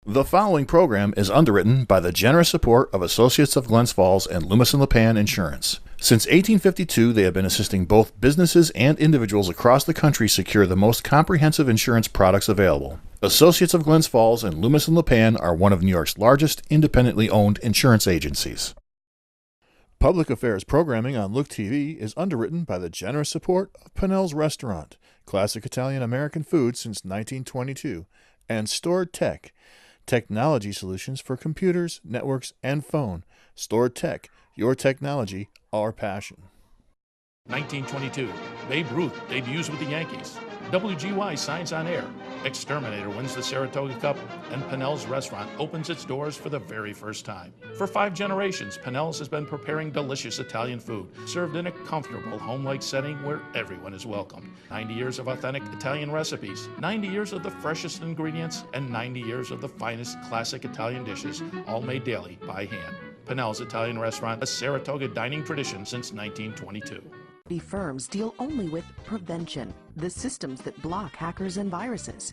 The following program is underwritten by the generous support of Associates of Glens Falls and Loomis and Lipan Insurance. Since 1852, they have been assisting both businesses and individuals across the country secure the most comprehensive insurance products available. Associates of Glens Falls and Loomis and Lipan are one of New York's largest independently owned insurance agencies. Public affairs programming on Look TV is underwritten by the generous support of Pinnell's Restaurant, classic Italian American food since 1922, and Stored Tech, technology solutions for computers, networks, and phone. Stored Tech, your technology, our passion. 1922, Babe Ruth debuts with the Yankees. WGY signs on air. Exterminator wins the Saratoga Cup, and Pinnell's Restaurant opens its doors for the very first time. For 5 generations, Pinnell's has been preparing delicious Italian food, served in a comfortable, home-like setting where everyone is welcome. 90 years of authentic Italian recipes, 90 years of the freshest ingredients, and 90 years of the finest classic Italian dishes, all made daily by hand. Pinnell's Italian Restaurant, a Saratoga dining tradition since 1922. Firms deal only with prevention, the systems that block hackers and viruses.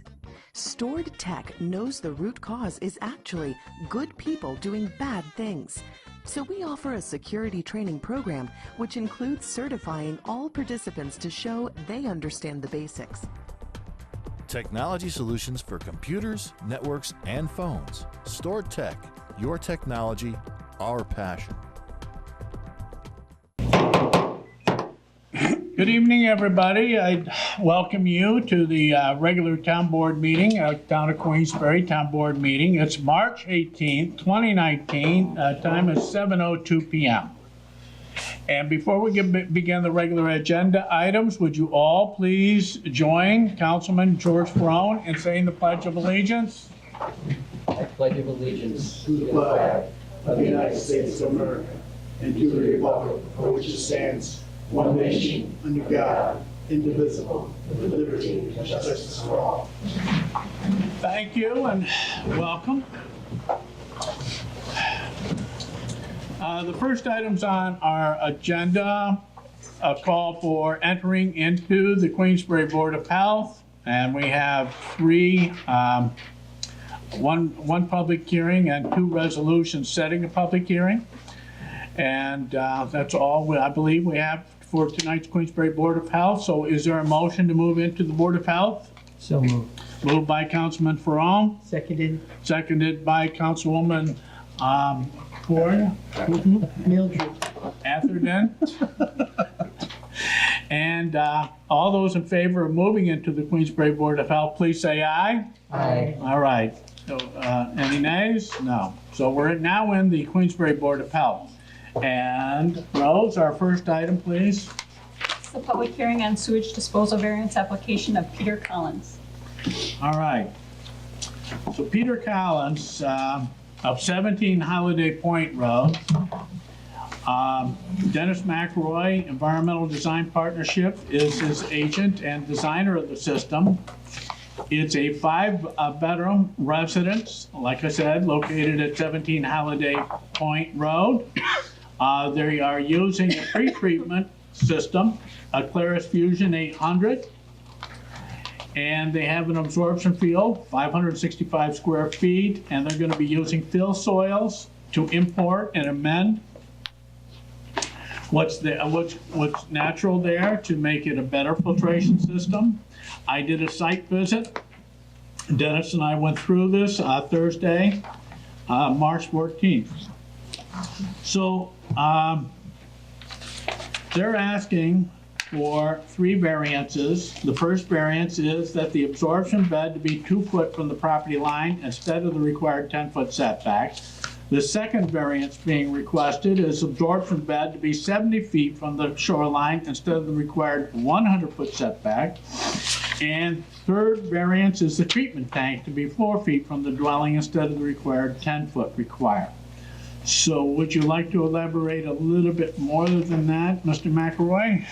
Stored Tech knows the root cause is actually good people doing bad things. So we offer a security training program which includes certifying all participants to show they understand the basics. Technology solutions for computers, networks, and phones. Stored Tech, your technology, our passion. Good evening, everybody. I welcome you to the regular town board meeting, town of Queensbury town board meeting. It's March 18th, 2019. Time is 7:02 p.m. And before we begin the regular agenda items, would you all please join Councilman George Ferone in saying the Pledge of Allegiance? I pledge of allegiance to the flag of the United States of America and to the republic for which it stands, one nation, under God, indivisible, with liberty and justice for all. Thank you and welcome. The first items on our agenda, a call for entering into the Queensbury Board of Health, and we have 3, one public hearing and 2 resolutions setting a public hearing. And that's all I believe we have for tonight's Queensbury Board of Health. So is there a motion to move into the Board of Health? So moved. Moved by Councilman Ferone. Seconded. Seconded by Councilwoman Mildred. Atherton. And all those in favor of moving into the Queensbury Board of Health, please say aye. Aye. All right. So any nays? No. So we're now in the Queensbury Board of Health. And Rose, our first item, please. It's the public hearing on sewage disposal variance application of Peter Collins. All right. So Peter Collins of 17 Holiday Point Road. Dennis McElroy, Environmental Design Partnership, is his agent and designer of the system. It's a 5-bedroom residence, like I said, located at 17 Holiday Point Road. They are using a pre-treatment system, a Claris Fusion 800, and they have an absorption field, 565 square feet, and they're going to be using fill soils to import and amend what's natural there to make it a better filtration system. I did a site visit. Dennis and I went through this Thursday, March 14th. So they're asking for 3 variances. The first variance is that the absorption bed to be 2 foot from the property line instead of the required 10-foot setback. The second variance being requested is absorption bed to be 70 feet from the shoreline instead of the required 100-foot setback. And third variance is the treatment tank to be 4 feet from the dwelling instead of the required 10-foot requirement. So would you like to elaborate a little bit more than that, Mr. McElroy?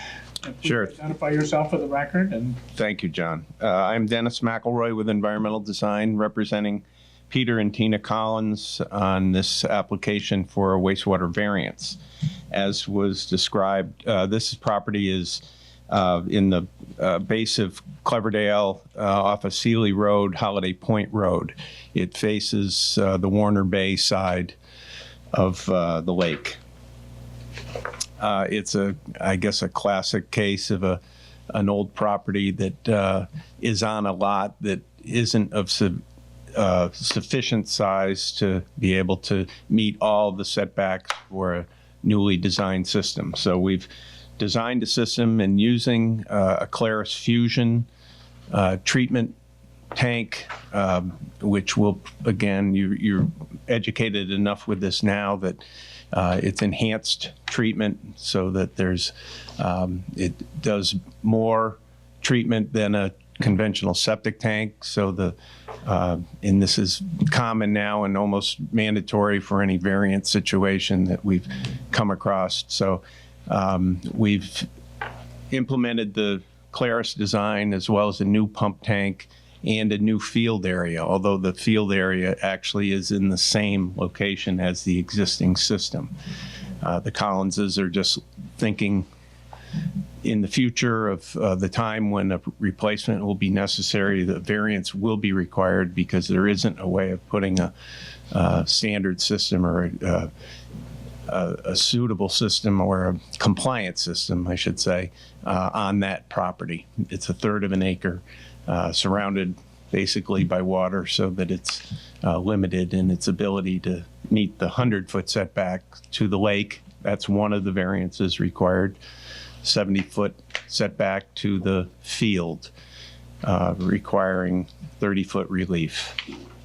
Sure. Identify yourself for the record. And Thank you, John. I'm Dennis McElroy with Environmental Design, representing Peter and Tina Collins on this application for a wastewater variance. As was described, this property is in the base of Cleverdale off of Sealy Road, Holiday Point Road. It faces the Warner Bay side of the lake. It's I guess, a classic case of an old property that is on a lot that isn't of sufficient size to be able to meet all the setbacks for a newly designed system. So we've designed a system and using a Claris Fusion treatment tank, which will, again, you're educated enough with this now that it's enhanced treatment so that it does more treatment than a conventional septic tank. So and this is common now and almost mandatory for any variant situation that we've come across. So we've implemented the Claris design as well as a new pump tank and a new field area, although the field area actually is in the same location as the existing system. The Collinses are just thinking in the future of the time when a replacement will be necessary. The variance will be required because there isn't a way of putting a standard system or a suitable system or a compliant system, I should say, on that property. It's a third of an acre, surrounded basically by water, so that it's limited in its ability to meet the 100-foot setback to the lake. That's one of the variances required. 70-foot setback to the field, requiring 30-foot relief.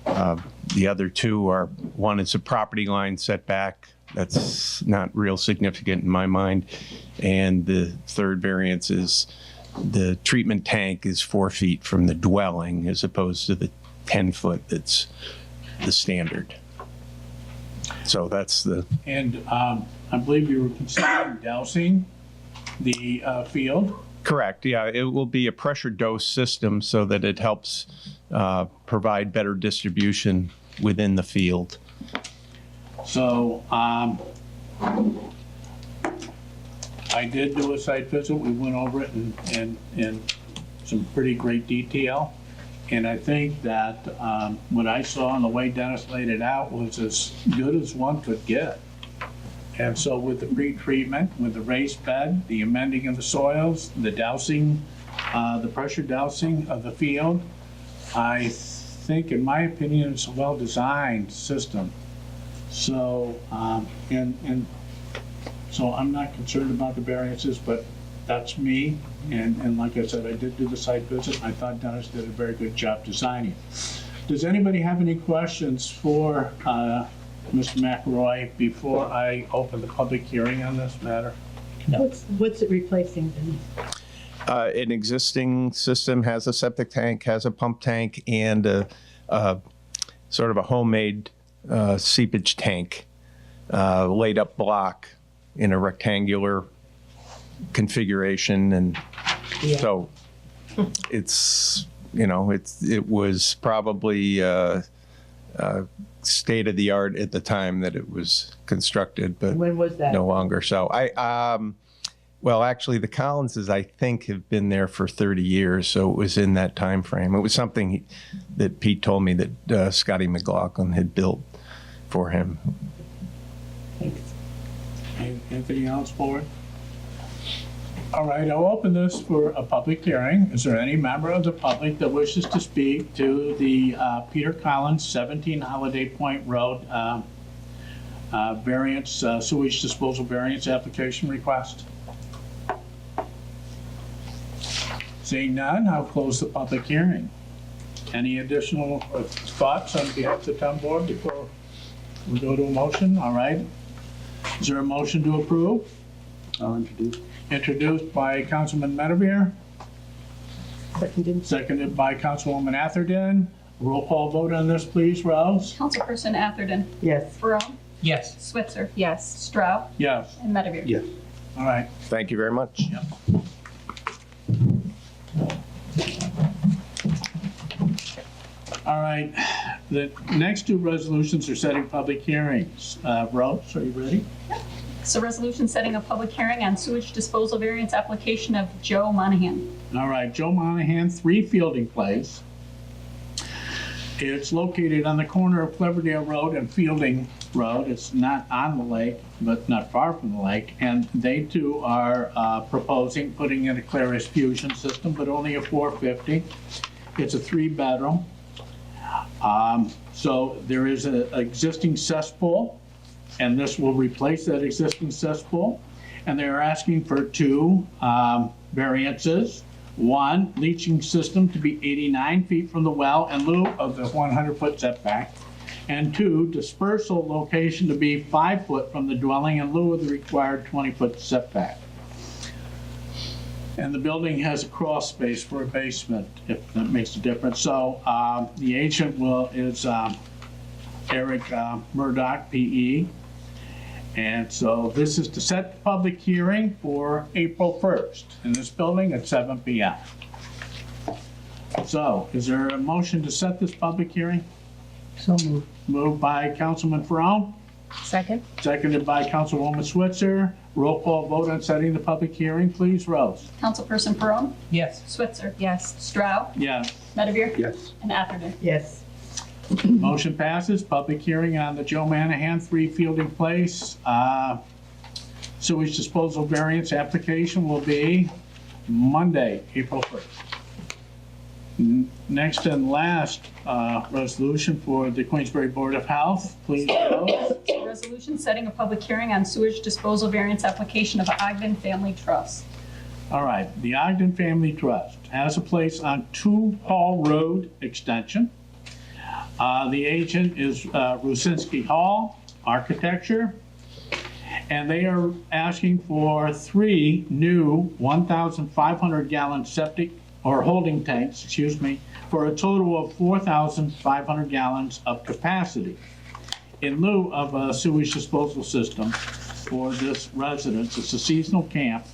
The other two are, one is a property line setback. That's not real significant in my mind. And the third variance is the treatment tank is 4 feet from the dwelling as opposed to the 10-foot that's the standard. So that's the... And I believe you were considering dousing the field? Correct, yeah. It will be a pressure dose system so that it helps provide better distribution within the field. So I did do a site visit. We went over it in some pretty great detail. And I think that what I saw and the way Dennis laid it out was as good as one could get. And so with the pre-treatment, with the raised bed, the amending of the soils, the dousing, the pressure dousing of the field, I think, in my opinion, it's a well-designed system. So, so I'm not concerned about the variances, but that's me. And like I said, I did do the site visit. I thought Dennis did a very good job designing. Does anybody have any questions for Mr. McElroy before I open the public hearing on this matter? No. What's it replacing then? An existing system has a septic tank, has a pump tank, and a sort of a homemade seepage tank, laid up block in a rectangular configuration. And so it's, it was probably state of the art at the time that it was constructed, but When was that? no longer so. Well, actually, the Collinses, I think, have been there for 30 years, so it was in that time frame. It was something that Pete told me that Scotty McLaughlin had built for him. Thanks. Anything else, board? All right, I'll open this for a public hearing. Is there any member of the public that wishes to speak to the Peter Collins, 17 Holiday Point Road variance, sewage disposal variance application request? Seeing none, I'll close the public hearing. Any additional thoughts on behalf of the town board before we go to a motion? All right. Is there a motion to approve? I'll introduce. Introduced by Councilman Medevere, Seconded. seconded by Councilwoman Atherton. Roll call vote on this, please, Rose? Councilperson Atherton. Yes. Barone. Yes. Switzer. Yes. Stroud. Yes. And Medevere. Yes. All right. Thank you very much. All right. The next two resolutions are setting public hearings. Rose, are you ready? It's a resolution setting a public hearing on sewage disposal variance application of Joe Monahan. All right, Joe Monahan, 3 Fielding Place. It's located on the corner of Cleverdale Road and Fielding Road. It's not on the lake, but not far from the lake. And they too are proposing putting in a Claris fusion system, but only a 450. It's a 3-bedroom. So there is an existing cesspool, and this will replace that existing cesspool. And they're asking for 2 variances. 1, leaching system to be 89 feet from the well in lieu of the 100-foot setback. And 2, dispersal location to be 5 foot from the dwelling in lieu of the required 20-foot setback. And the building has a crawl space for a basement, if that makes a difference. So the agent is Eric Murdoch, PE. And so this is to set the public hearing for April 1st in this building at 7 p.m. So is there a motion to set this public hearing? So moved. Moved by Councilman Ferone, Second? seconded by Councilwoman Switzer. Roll call vote on setting the public hearing, please. Rose? Councilperson Perone, Yes. Switzer, Yes. Stroud, Yes. Medevere, Yes. and Atherton. Yes. Motion passes. Public hearing on the Joe Monahan 3 Fielding Place sewage disposal variance application will be Monday, April 1st. Next and last resolution for the Queensbury Board of Health, please. Rose. It's a resolution setting a public hearing on sewage disposal variance application of Ogden Family Trust. All right, the Ogden Family Trust has a place on 2 Hall Road extension. The agent is Rusinski Hall Architecture, and they are asking for 3 new 1,500 gallon septic or holding tanks, for a total of 4,500 gallons of capacity in lieu of a sewage disposal system for this residence. It's a seasonal camp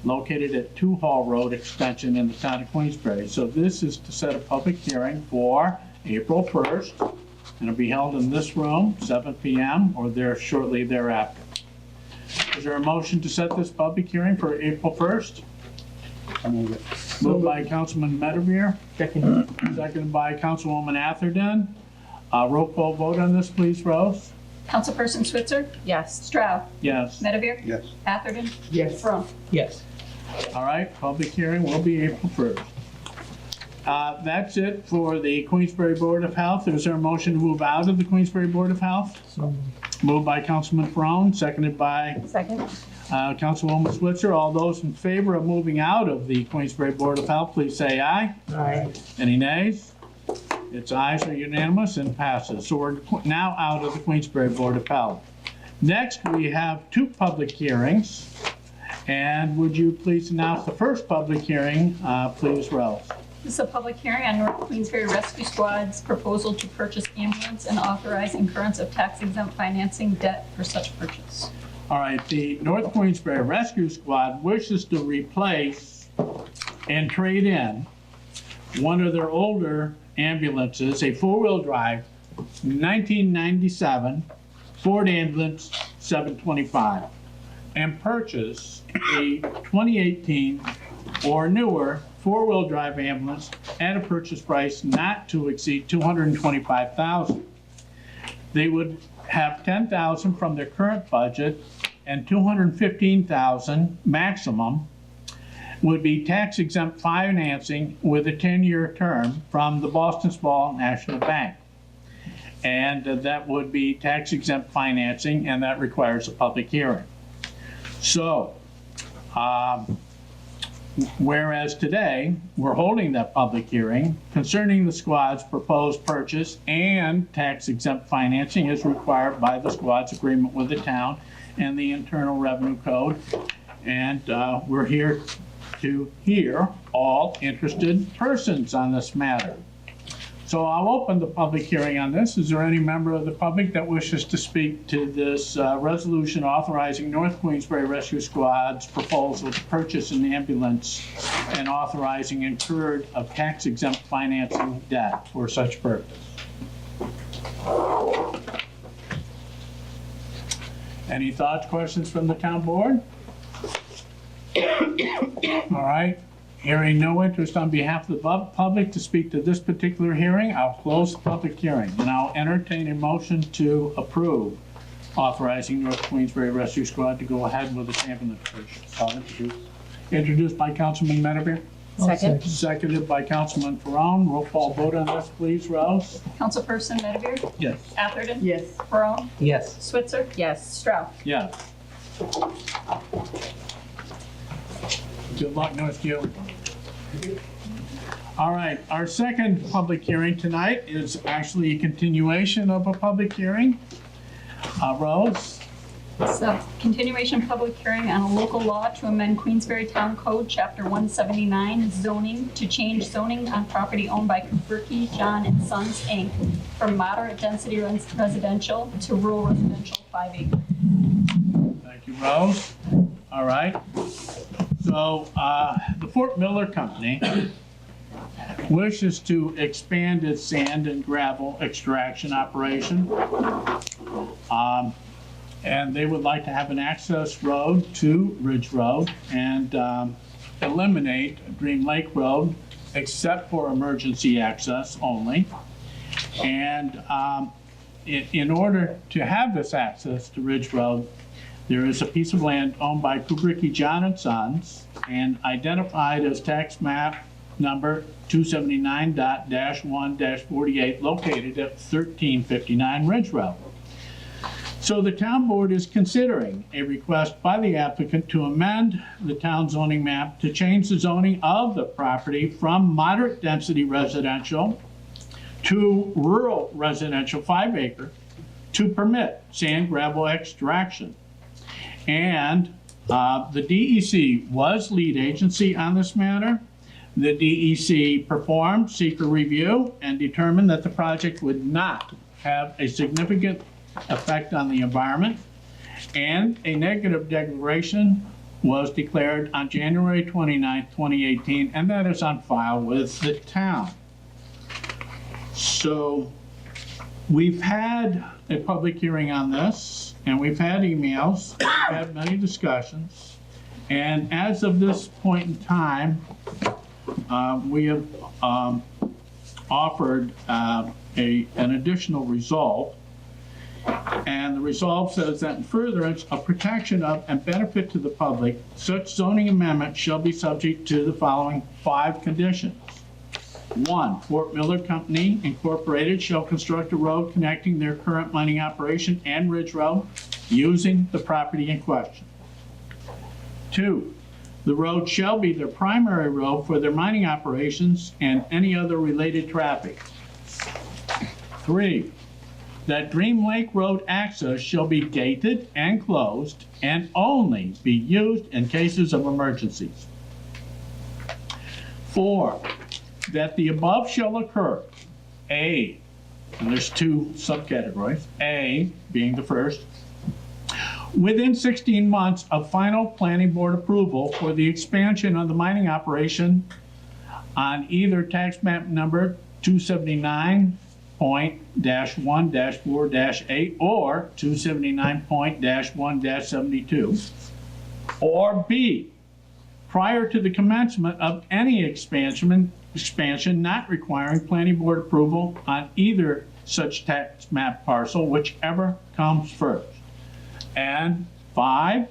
located at 2 Hall Road Extension in the town of Queensbury. So this is to set a public hearing for April 1st, and it'll be held in this room, 7 p.m., or there shortly thereafter. Is there a motion to set this public hearing for April 1st? Moved by Councilman Medevere, Second? seconded by Councilwoman Atherton. Roll call vote on this, please, Rose? Councilperson Switzer, Yes. Stroud, Yes. Medevere, Yes. Atherton, Yes. Perone. Yes. All right, public hearing will be April 1st. That's it for the Queensbury Board of Health. Is there a motion to move out of the Queensbury Board of Health? So moved. Moved by Councilman Ferone, seconded by Second? Councilwoman Switzer. All those in favor of moving out of the Queensbury Board of Health, please say aye. Aye. Any nays? Its ayes are unanimous and passes. So we're now out of the Queensbury Board of Health. Next, we have 2 public hearings. And would you please announce the first public hearing, please, Rose? This is a public hearing on North Queensbury Rescue Squad's proposal to purchase ambulance and authorize incurrence of tax-exempt financing debt for such purchase. All right, the North Queensbury Rescue Squad wishes to replace and trade in one of their older ambulances, a 4-wheel drive, 1997 Ford Ambulance 725, and purchase a 2018 or newer 4-wheel drive ambulance at a purchase price not to exceed $225,000. They would have $10,000 from their current budget, and $215,000 maximum would be tax-exempt financing with a 10-year term from the Boston Small National Bank. And that would be tax-exempt financing, and that requires a public hearing. So, whereas today, we're holding that public hearing concerning the squad's proposed purchase and tax-exempt financing as required by the squad's agreement with the town and the Internal Revenue Code. And we're here to hear all interested persons on this matter. So I'll open the public hearing on this. Is there any member of the public that wishes to speak to this resolution authorizing North Queensbury Rescue Squad's proposal to purchase an ambulance and authorizing incurred of tax-exempt financing debt for such purpose? Any thoughts, questions from the town board? All right, hearing no interest on behalf of the public to speak to this particular hearing, I'll close the public hearing, and I'll entertain a motion to approve authorizing North Queensbury Rescue Squad to go ahead with the ambulance. Introduced by Councilman Medavere. Second. Seconded by Councilman Ferone. Roll call vote on this, please, Rose. Councilperson Medavere? Yes. Atherton? Yes. Barone? Yes. Switzer? Yes. Stroud? Yes. Good luck, North Q. All right, our second public hearing tonight is actually a continuation of a public hearing. Rose? So, continuation public hearing on a local law to amend Queensbury Town Code, Chapter 179, zoning, to change zoning on property owned by Queensbury, John and Sons, Inc. from moderate density residential to rural residential 5 acre. Thank you, Rose. All right. So, the Fort Miller Company wishes to expand its sand and gravel extraction operation. And they would like to have an access road to Ridge Road and eliminate Dream Lake Road except for emergency access only. And in order to have this access to Ridge Road, there is a piece of land owned by Kubricki, John and Sons and identified as tax map number 279.-1-48 located at 1359 Ridge Road. So the town board is considering a request by the applicant to amend the town zoning map to change the zoning of the property from moderate density residential to rural residential 5 acre to permit sand gravel extraction. And the DEC was lead agency on this matter. The DEC performed seeker review and determined that the project would not have a significant effect on the environment, and a negative declaration was declared on January 29, 2018, and that is on file with the town. So we've had a public hearing on this, and we've had emails, we've had many discussions, and as of this point in time, we have offered an additional resolve. And the resolve says that in furtherance of protection of and benefit to the public, such zoning amendment shall be subject to the following 5 conditions. 1, Fort Miller Company Incorporated shall construct a road connecting their current mining operation and Ridge Road using the property in question. 2, the road shall be their primary road for their mining operations and any other related traffic. 3, that Dream Lake Road access shall be gated and closed and only be used in cases of emergencies. 4, that the above shall occur, A, and there's 2 subcategories, A being the first, within 16 months of final planning board approval for the expansion of the mining operation on either tax map number 279.-1-4-8 or 279.-1-72, or B, prior to the commencement of any expansion not requiring planning board approval on either such tax map parcel, whichever comes first. And 5,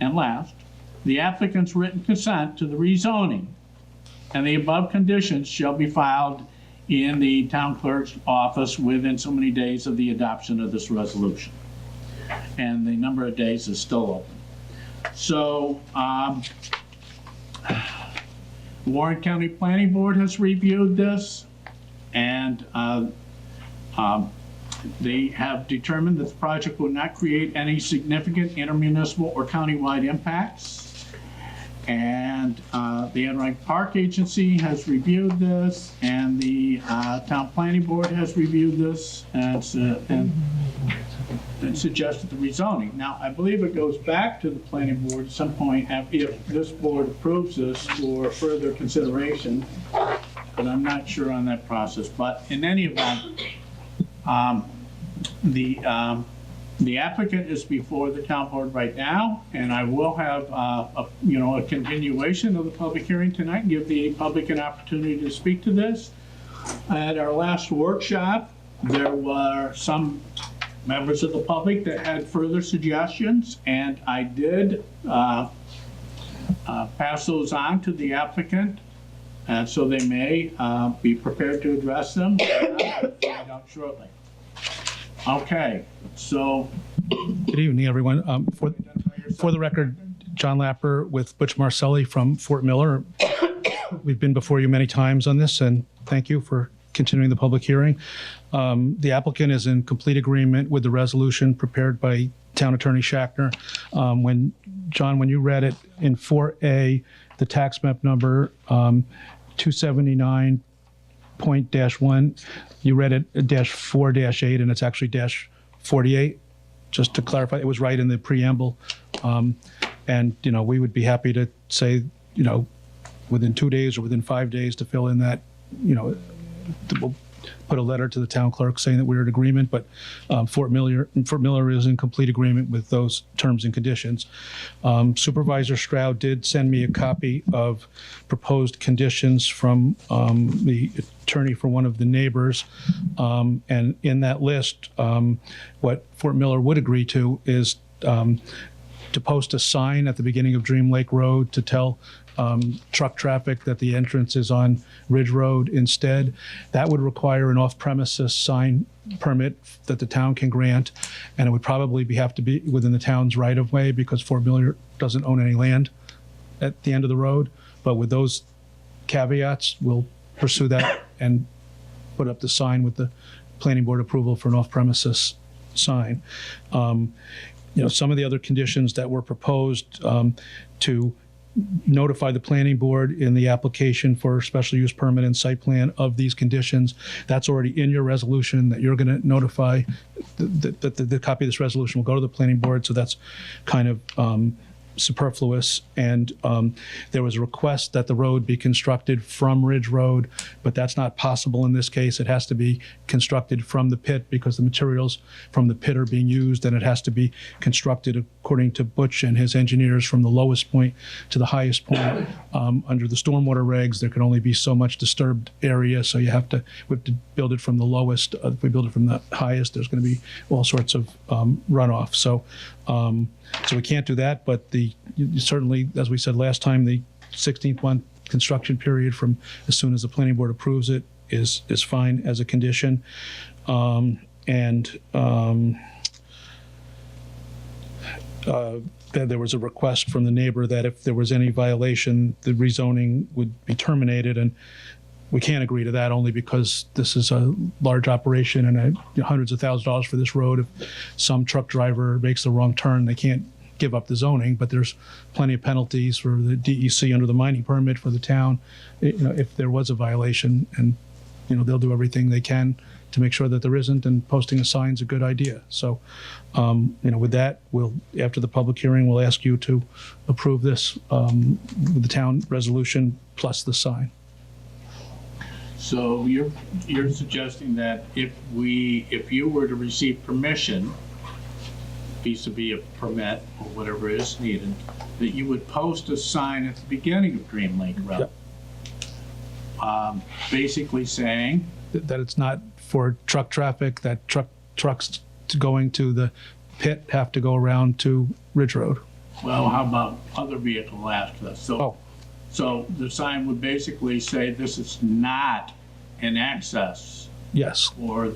and last, the applicant's written consent to the rezoning and the above conditions shall be filed in the town clerk's office within so many days of the adoption of this resolution. And the number of days is still open. So, Warren County Planning Board has reviewed this, and they have determined that the project will not create any significant intermunicipal or countywide impacts. And the Enright Park Agency has reviewed this, and the Town Planning Board has reviewed this, and suggested the rezoning. Now, I believe it goes back to the Planning Board at some point if this board approves this for further consideration, but I'm not sure on that process. But in any event, the The applicant is before the town board right now, and I will have, a continuation of the public hearing tonight, and give the public an opportunity to speak to this. At our last workshop, there were some members of the public that had further suggestions, and I did pass those on to the applicant, and so they may be prepared to address them. I'll find out shortly. Okay, so. Good evening, everyone. For the record, John Lapper with Butch Marcelli from Fort Miller. We've been before you many times on this, and thank you for continuing the public hearing. The applicant is in complete agreement with the resolution prepared by Town Attorney Shackner. John, when you read it in 4A, the tax map number 279.-1, you read it -4-8, and it's actually -48. Just to clarify, it was right in the preamble. And, we would be happy to say, within 2 days or within 5 days to fill in that, we'll put a letter to the town clerk saying that we're in agreement, but Fort Miller is in complete agreement with those terms and conditions. Supervisor Stroud did send me a copy of proposed conditions from the attorney for one of the neighbors. And in that list, what Fort Miller would agree to is to post a sign at the beginning of Dream Lake Road to tell truck traffic that the entrance is on Ridge Road instead. That would require an off-premises sign permit that the town can grant, and it would probably have to be within the town's right-of-way because Fort Miller doesn't own any land at the end of the road. But with those caveats, we'll pursue that and put up the sign with the planning board approval for an off-premises sign. Some of the other conditions that were proposed to notify the planning board in the application for special use permit and site plan of these conditions. That's already in your resolution that you're going to notify that the copy of this resolution will go to the planning board. So that's kind of superfluous. And there was a request that the road be constructed from Ridge Road, but that's not possible in this case. It has to be constructed from the pit because the materials from the pit are being used, and it has to be constructed according to Butch and his engineers from the lowest point to the highest point. Under the stormwater regs, there can only be so much disturbed area, so we have to build it from the lowest. If we build it from the highest, there's going to be all sorts of runoff. So we can't do that, but certainly, as we said last time, the 16th month construction period from as soon as the planning board approves it is fine as a condition. There was a request from the neighbor that if there was any violation, the rezoning would be terminated, and we can't agree to that only because this is a large operation and hundreds of thousands of dollars for this road. If some truck driver makes the wrong turn, they can't give up the zoning, but there's plenty of penalties for the DEC under the mining permit for the town, if there was a violation, and they'll do everything they can to make sure that there isn't, and posting a sign is a good idea. So, with that, after the public hearing, we'll ask you to approve this with the town resolution plus the sign. So you're suggesting that if you were to receive permission, vis-a-vis a permit or whatever is needed, that you would post a sign at the beginning of Dream Lake Road, basically saying that it's not for truck traffic, that trucks going to the pit have to go around to Ridge Road. Well, how about other vehicle access? So the sign would basically say this is not an access. Yes. Or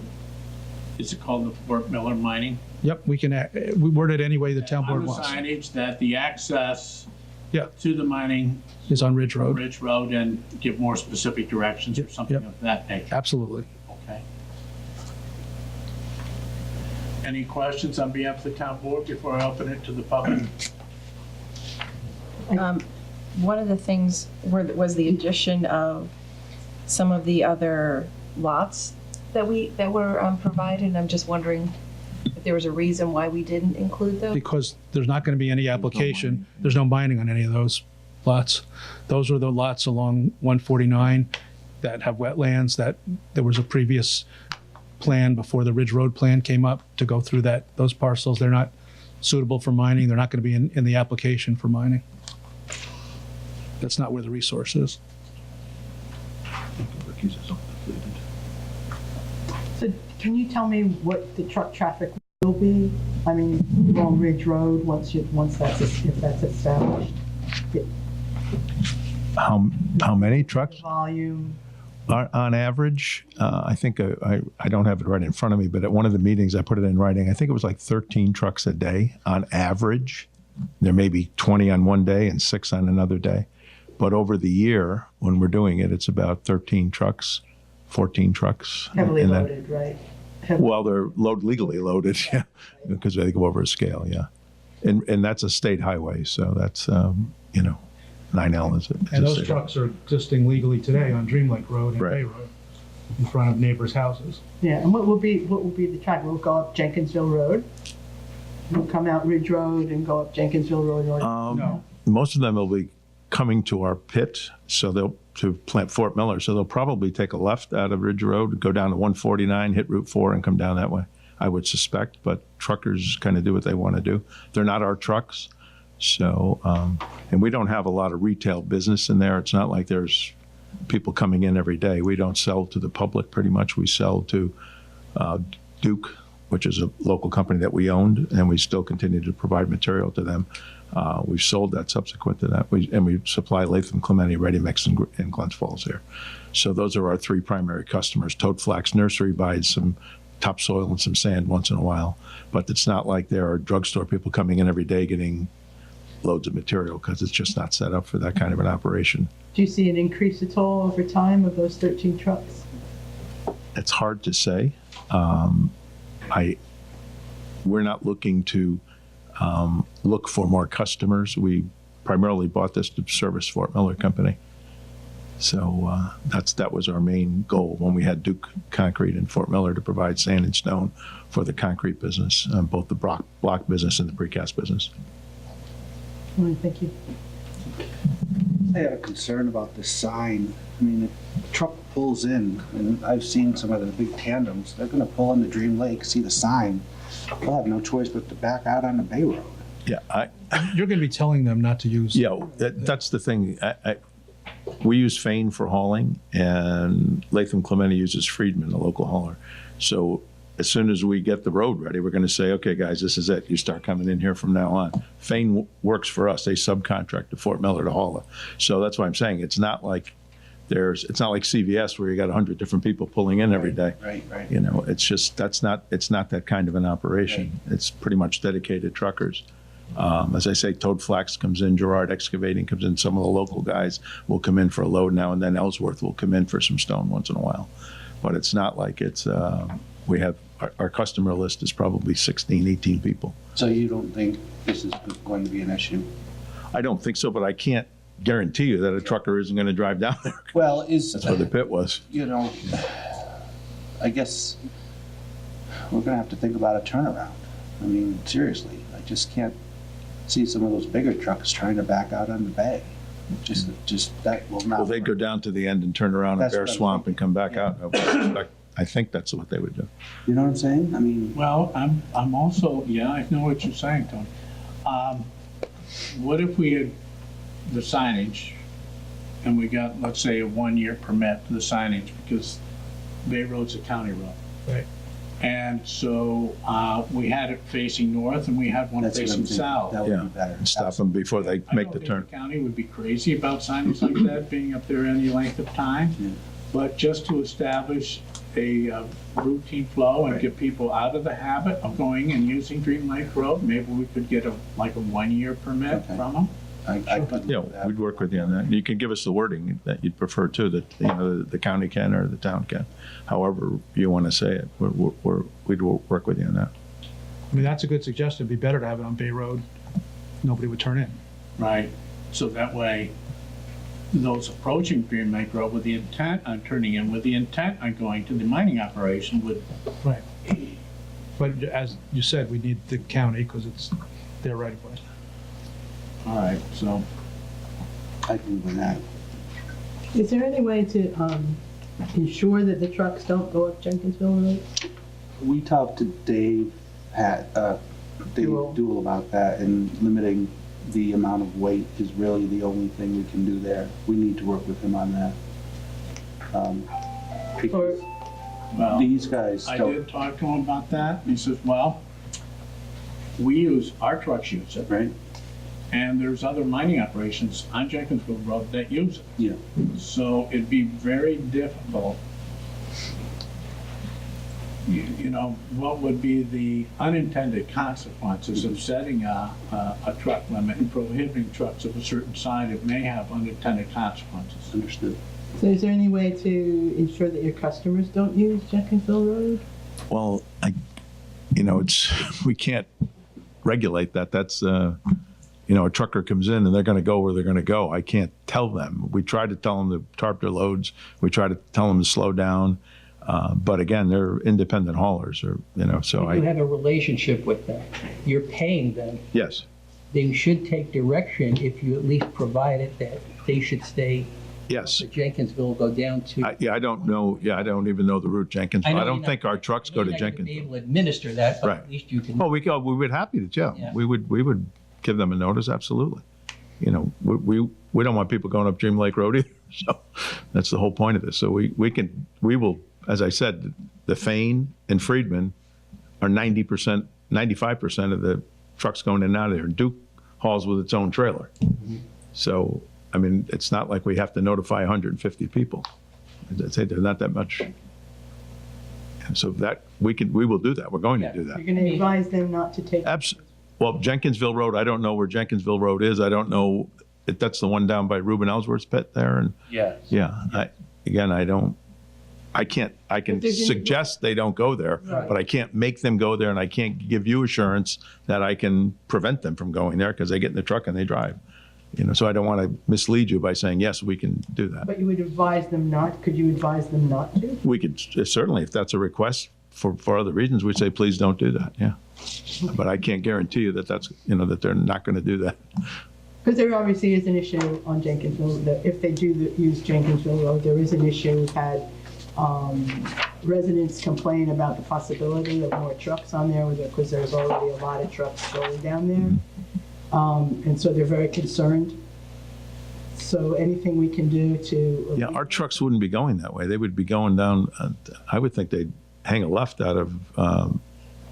is it called the Fort Miller Mining? Yep, we word it any way the town board wants. On the signage that the access to the mining is on Ridge Road. Ridge Road, and give more specific directions or something of that nature. Absolutely. Okay. Any questions on behalf of the town board before I open it to the public? One of the things was the addition of some of the other lots that were provided. I'm just wondering if there was a reason why we didn't include those. Because there's not going to be any application. There's no mining on any of those lots. Those are the lots along 149 that have wetlands that there was a previous plan before the Ridge Road plan came up to go through those parcels. They're not suitable for mining. They're not going to be in the application for mining. That's not where the resource is. So can you tell me what the truck traffic will be? I mean, along Ridge Road, once that's, if that's established? How many trucks? Volume? On average, I think I don't have it right in front of me, but at one of the meetings I put it in writing. I think it was like 13 trucks a day on average. There may be 20 on one day and 6 on another day. But over the year, when we're doing it, it's about 13 trucks, 14 trucks. Heavily and loaded, right? Well, they're legally loaded, yeah, because they go over a scale, yeah. And that's a state highway, so that's, 9L is it? And those trucks are existing legally today on Dream Lake Road and Bay Road in front of neighbors' houses. Yeah, and what will be the traffic? Will it go up Jenkinsville Road? Will it come out Ridge Road and go up Jenkinsville Road? Or No. Most of them will be coming to our pit, to plant Fort Miller, so they'll probably take a left out of Ridge Road, go down to 149, hit Route 4, and come down that way, I would suspect, but truckers kind of do what they want to do. They're not our trucks, so, and we don't have a lot of retail business in there. It's not like there's people coming in every day. We don't sell to the public pretty much. We sell to Duke, which is a local company that we owned, and we still continue to provide material to them. We've sold that subsequent to that. We supply Latham Clemente Ready Mix in Glens Falls here. So those are our 3 primary customers. Toad Flax Nursery buys some topsoil and some sand once in a while, but it's not like there are drugstore people coming in every day getting loads of material, because it's just not set up for that kind of an operation. do you see an increase at all over time of those 13 trucks? It's hard to say. We're not looking to look for more customers. We primarily bought this to service Fort Miller Company. So that was our main goal when we had Duke Concrete in Fort Miller, to provide sand and stone for the concrete business, both the block business and the precast business. All right, thank you. I have a concern about this sign. I mean, if a truck pulls in, and I've seen some of the big tandems, they're gonna pull into Dream Lake, see the sign, they'll have no choice but to back out on the Bay Road. Yeah, You're going to be telling them not to use. yeah, that's the thing. We use Fane for hauling, and Latham Clemente uses Friedman, a local hauler. So as soon as we get the road ready, we're going to say, okay, guys, this is it. You start coming in here from now on. Fane works for us. They subcontract to Fort Miller to haul it. So that's why I'm saying it's not like CVS where you got 100 different people pulling in every day. Right. It's just, it's not that kind of an operation. Right. It's pretty much dedicated truckers. As I say, Toad Flax comes in, Gerard Excavating comes in, some of the local guys will come in for a load now and then. Ellsworth will come in for some stone once in a while. But it's not like it's, we have, our customer list is probably 16, 18 people. So you don't think this is going to be an issue? I don't think so, but I can't guarantee you that a trucker isn't going to drive down there. Well, That's where the pit was. I guess we're going to have to think about a turnaround. I mean, seriously, I just can't see some of those bigger trucks trying to back out on the bay. Just that will not. Well, they'd go down to the end and turn around at Bear Swamp and come back out. I think that's what they would do. You know what I'm saying? I mean. Well, I'm also, yeah, I know what you're saying, Tony. What if we had the signage and we got, let's say, a 1-year permit for the signage because Bay Road's a county road. Right. And so we had it facing north and we had one That's facing south. That would be better. And stop them before they make the turn. I don't think the county would be crazy about signage like that being up there any length of time. Yeah. But just to establish a routine flow and get people out of the habit of going and using Dream Lake Road, maybe we could get a 1-year permit from them. I could Yeah, do that. we'd work with you on that. You can give us the wording that you'd prefer too, that the county can or the town can, however you want to say it. We'd work with you on that. I mean, that's a good suggestion. It'd be better to have it on Bay Road. Nobody would turn in. Right, so that way, those approaching Dream Lake Road with the intent on turning in, with the intent on going to the mining operation would. Right. But as you said, we need the county because it's their right of way. All right, so. I can do that. Is there any way to You sure that the trucks don't go up Jenkinsville Road? We talked to Dave Duell. Duell about that, and limiting the amount of weight is really the only thing we can do there. We need to work with him on that. Because Well, these guys I don't, did talk to him about that. He says, well, our trucks use it, right? and there's other mining operations on Jenkinsville Road that use it. Yeah. So it'd be very difficult. You know, what would be the unintended consequences of setting a truck limit and prohibiting trucks of a certain size? It may have unintended consequences. Understood. So is there any way to ensure that your customers don't use Jenkinsville Road? Well, we can't regulate that. That's, a trucker comes in and they're going to go where they're going to go. I can't tell them. We try to tell them to tarp their loads. We try to tell them to slow down. But again, they're independent haulers, so You have a relationship with them. You're paying them. yes. They should take direction if you at least provide it that they should stay Yes. to Jenkinsville, go down to. I don't know. Yeah, I don't even know the route Jenkins. I know don't you're think not- our trucks go to You're not gonna Jenkins. be able to administer that, but Right. at least you can. Oh, we would happy to, Yeah. We would give them a notice, absolutely. We don't want people going up Dream Lake Road either. So that's the whole point of this. So we will, as I said, the Fane and Friedman are 90%, 95% of the trucks going in and out of there. Duke hauls with its own trailer. So, I mean, it's not like we have to notify 150 people. I'd say there's not that much. And so that, we will do that. We're going to do that. You're gonna advise them not to take. Well, Jenkinsville Road, I don't know where Jenkinsville Road is. I don't know if that's the one down by Reuben Ellsworth's pit there. And Yes. yeah, I can suggest they don't go there, Right. but I can't make them go there, and I can't give you assurance that I can prevent them from going there because they get in the truck and they drive. So I don't want to mislead you by saying, yes, we can do that. But you would advise them not, could you advise them not to? We could, certainly, if that's a request for other reasons, we'd say, please don't do that, yeah. But I can't guarantee you that that they're not going to do that. Because there obviously is an issue on Jenkinsville, that if they do use Jenkinsville Road, there is an issue. We've had residents complain about the possibility of more trucks on there, because there's already a lot of trucks going down there. And so they're very concerned. So anything we can do to. Yeah, our trucks wouldn't be going that way. They would be going down, I would think they'd hang a left out of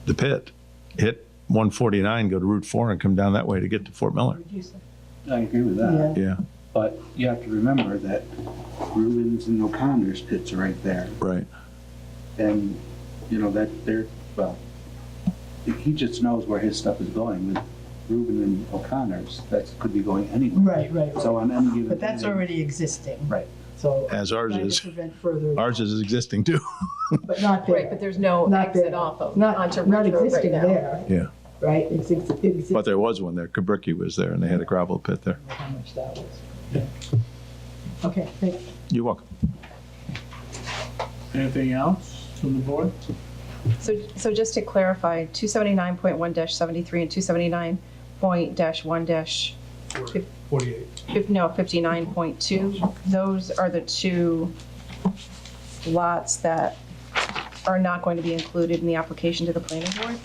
the pit, hit 149, go to Route 4 and come down that way to get to Fort Miller. I agree with that. Yeah. Yeah, But you have to remember that Rubens and O'Connor's pits are right there. right. And, that he just knows where his stuff is going. With Reuben and O'Connor's, that could be going anywhere. Right. So on any given. But that's day- already existing. Right. So. As ours trying to is. prevent further. Ours is existing too. But not there. Right, but there's no Not exit there. off of, Not onto Ridge Road right existing now. there, Yeah, right? It's but there was one there. Kabricki was there and they had a gravel pit there. how much that was. Okay, thanks. You're welcome. Anything else from the board? So just to clarify, 279.1-73 and 279.1- 48. no, 59.2, those are the two lots that are not going to be included in the application to the planning board?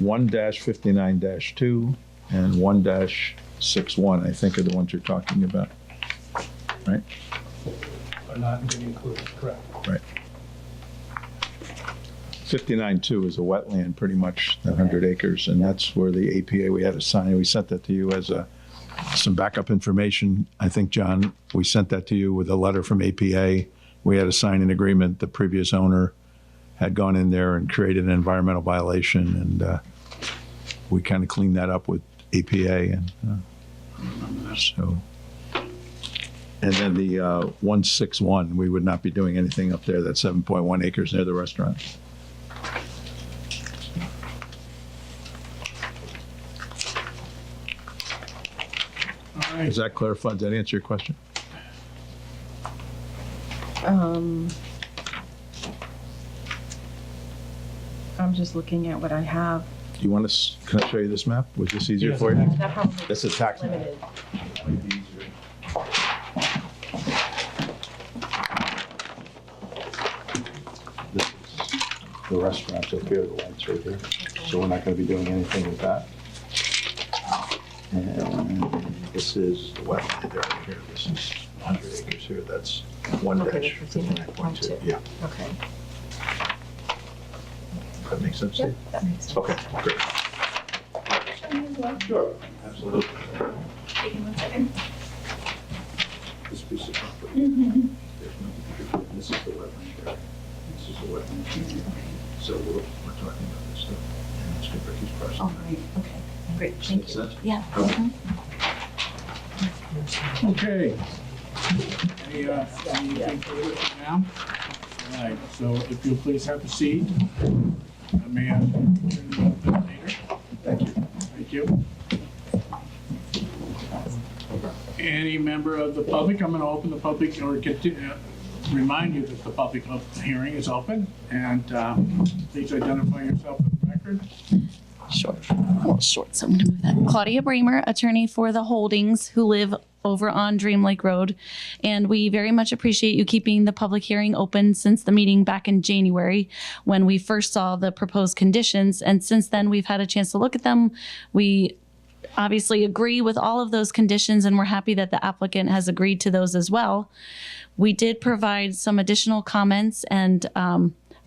1-59-2 and 1-61, I think are the ones you're talking about. Right? Are not being included, correct. Right. 59-2 is a wetland, pretty much, that 100 acres, and that's where the APA, we had to sign. We sent that to you as some backup information. I think, John, we sent that to you with a letter from APA. We had to sign an agreement. The previous owner had gone in there and created an environmental violation, and we kind of cleaned that up with APA, and so. And then the 161, we would not be doing anything up there. That's 7.1 acres near the restaurant. All right. Does that clarify? Does that answer your question? I'm just looking at what I have. Do you want us, can I show you this map? Was this easier Yes. for you? That probably That's a tax map. limited. The restaurant's up here, the light's right here. So we're not gonna be doing anything with that. And this is the wetland area here. This is 100 acres here. That's one Okay, dash. the 15.2. Yeah, Okay. that makes sense, Steve? That makes sense. Okay, great. Sure, absolutely. This piece of property. There's no- This is the wetland area. This is the wetland area. So we're talking about this stuff. And it's good for his parcel. Oh, great, okay, great, thank Makes you. sense? Yeah. Okay. Okay. Anything further from now? All right, so if you'll please have a seat. May I turn it over to the leader? Thank you. Thank you. Any member of the public, I'm going to open the public, or remind you that the public hearing is open, and please identify yourself for the record. Short, a little short, so I'm gonna move that. Claudia Bramer, attorney for the Holdings, who live over on Dream Lake Road. And we very much appreciate you keeping the public hearing open since the meeting back in January when we first saw the proposed conditions. And since then, we've had a chance to look at them. We obviously agree with all of those conditions, and we're happy that the applicant has agreed to those as well. We did provide some additional comments and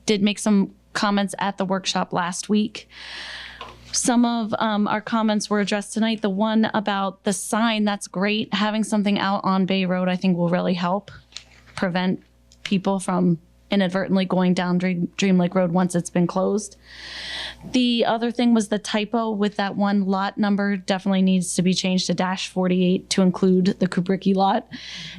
did make some comments at the workshop last week. Some of our comments were addressed tonight. The one about the sign, that's great. Having something out on Bay Road, I think will really help prevent people from inadvertently going down Dream Lake Road once it's been closed. The other thing was the typo with that one lot number definitely needs to be changed to -48 to include the Kubricki lot.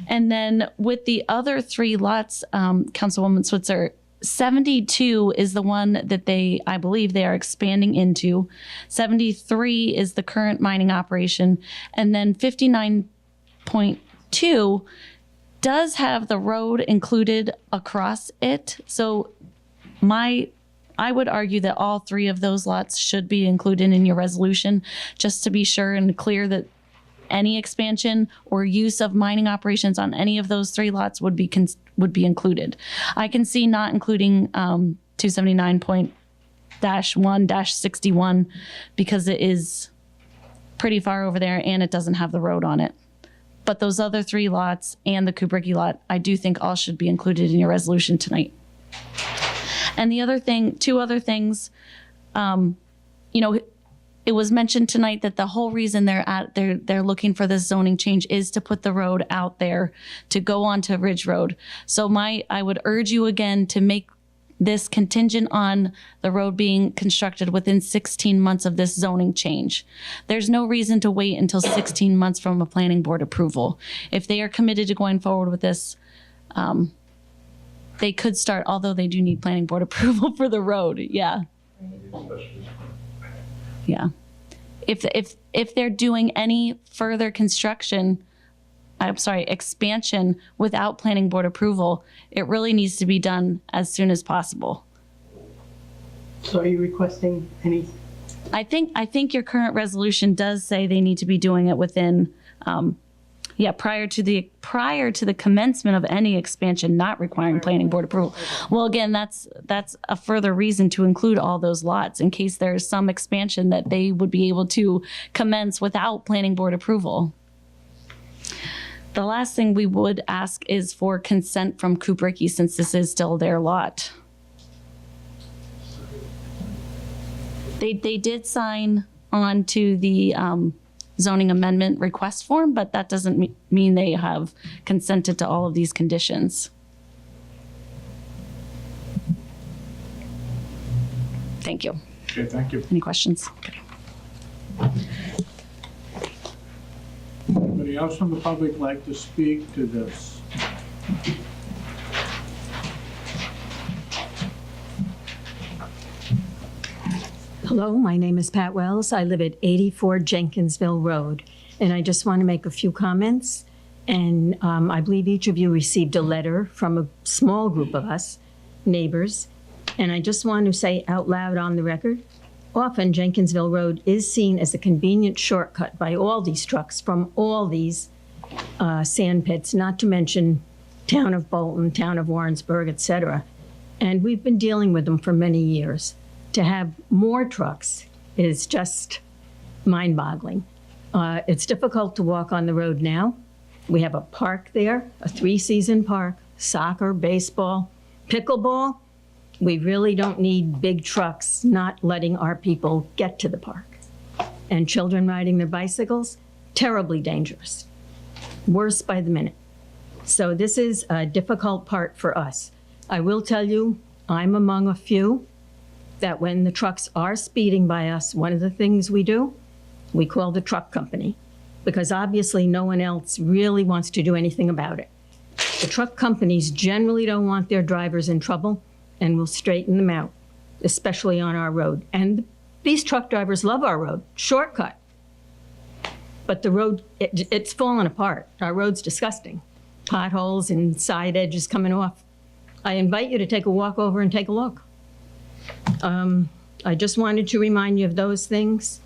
And then with the other three lots, Councilwoman Switzer, 72 is the one that I believe they are expanding into. 73 is the current mining operation. And then 59.2 does have the road included across it. So I would argue that all three of those lots should be included in your resolution, just to be sure and clear that any expansion or use of mining operations on any of those three lots would be included. I can see not including 279.1-61 because it is pretty far over there and it doesn't have the road on it. But those other three lots and the Kubricki lot, I do think all should be included in your resolution tonight. And the other thing, two other things, it was mentioned tonight that the whole reason they're looking for this zoning change is to put the road out there to go onto Ridge Road. So I would urge you again to make this contingent on the road being constructed within 16 months of this zoning change. There's no reason to wait until 16 months from a planning board approval. If they are committed to going forward with this, they could start, although they do need planning board approval for the road. Yeah. Yeah. If they're doing any further expansion without planning board approval, it really needs to be done as soon as possible. So are you requesting any? I think your current resolution does say they need to be doing it within, prior to the commencement of any expansion not requiring planning board approval. Well, again, that's a further reason to include all those lots in case there's some expansion that they would be able to commence without planning board approval. The last thing we would ask is for consent from Kubricki since this is still their lot. They did sign on to the zoning amendment request form, but that doesn't mean they have consented to all of these conditions. Thank you. Okay, thank you. Any questions? Anybody else from the public like to speak to this? Hello, my name is Pat Wells. I live at 84 Jenkinsville Road, and I just want to make a few comments. And I believe each of you received a letter from a small group of us, neighbors, and I just want to say out loud on the record, often Jenkinsville Road is seen as a convenient shortcut by all these trucks from all these sand pits, not to mention town of Bolton, town of Warrensburg, etc. And we've been dealing with them for many years. To have more trucks is just mind-boggling. It's difficult to walk on the road now. We have a park there, a 3-season park, soccer, baseball, pickleball. We really don't need big trucks not letting our people get to the park. And children riding their bicycles, terribly dangerous. Worse by the minute. So this is a difficult part for us. I will tell you, I'm among a few that when the trucks are speeding by us, one of the things we do, we call the truck company, because obviously no one else really wants to do anything about it. The truck companies generally don't want their drivers in trouble and will straighten them out, especially on our road. And these truck drivers love our road, shortcut. But the road, it's fallen apart. Our road's disgusting. Potholes and side edges coming off. I invite you to take a walk over and take a look. I just wanted to remind you of those things.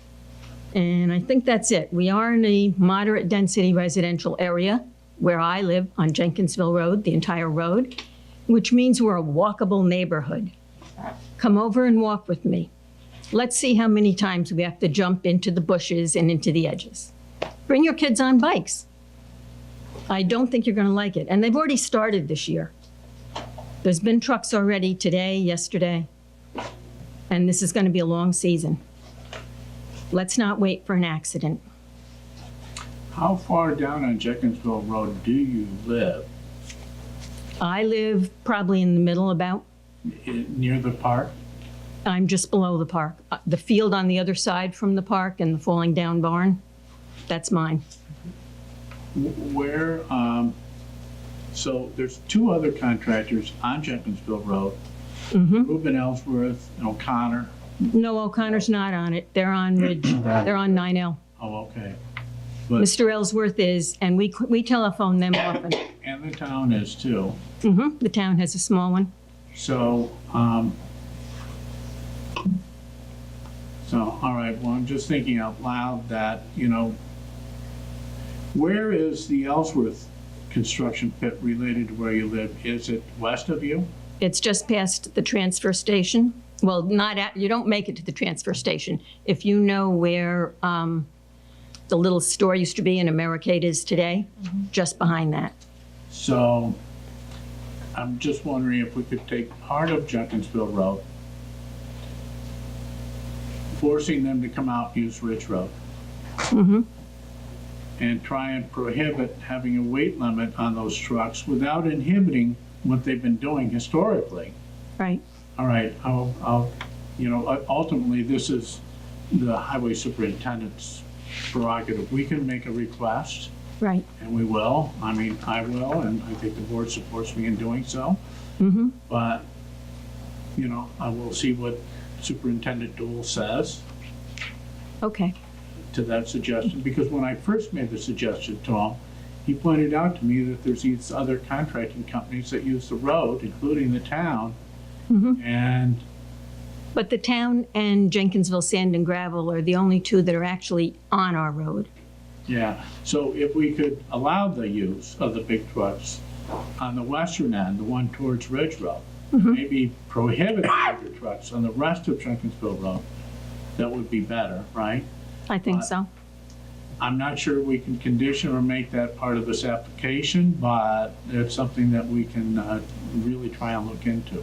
And I think that's it. We are in a moderate density residential area where I live on Jenkinsville Road, the entire road, which means we're a walkable neighborhood. Come over and walk with me. Let's see how many times we have to jump into the bushes and into the edges. Bring your kids on bikes. I don't think you're going to like it. And they've already started this year. There's been trucks already today, yesterday, and this is going to be a long season. Let's not wait for an accident. How far down on Jenkinsville Road do you live? I live probably in the middle about. Near the park? I'm just below the park. The field on the other side from the park and the falling down barn, that's mine. Where, so there's 2 other contractors on Jenkinsville Road, Reuben Ellsworth and O'Connor. No, O'Connor's not on it. They're on Ridge. They're on 9L. Oh, okay. But, Mr. Ellsworth is, and we telephone them often. and the town is too. The town has a small one. So, all right, well, I'm just thinking out loud that, where is the Ellsworth construction pit related to where you live? Is it west of you? It's just past the transfer station. Well, you don't make it to the transfer station. If you know where the little store used to be and Americade is today, just behind that. So I'm just wondering if we could take part of Jenkinsville Road, forcing them to come out and use Ridge Road. And try and prohibit having a weight limit on those trucks without inhibiting what they've been doing historically. Right. All right, I'll ultimately, this is the highway superintendent's prerogative. We can make a request. Right. And we will. I mean, I will, and I think the board supports me in doing so. But, I will see what Superintendent Dool says. Okay. To that suggestion, because when I first made the suggestion to him, he pointed out to me that there's these other contracting companies that use the road, including the town, and... But the town and Jenkinsville Sand and Gravel are the only 2 that are actually on our road. Yeah, so if we could allow the use of the big trucks on the western end, the one towards Ridge Road, maybe prohibit the bigger trucks on the rest of Jenkinsville Road, that would be better, right? I think so. I'm not sure we can condition or make that part of this application, but it's something that we can really try and look into.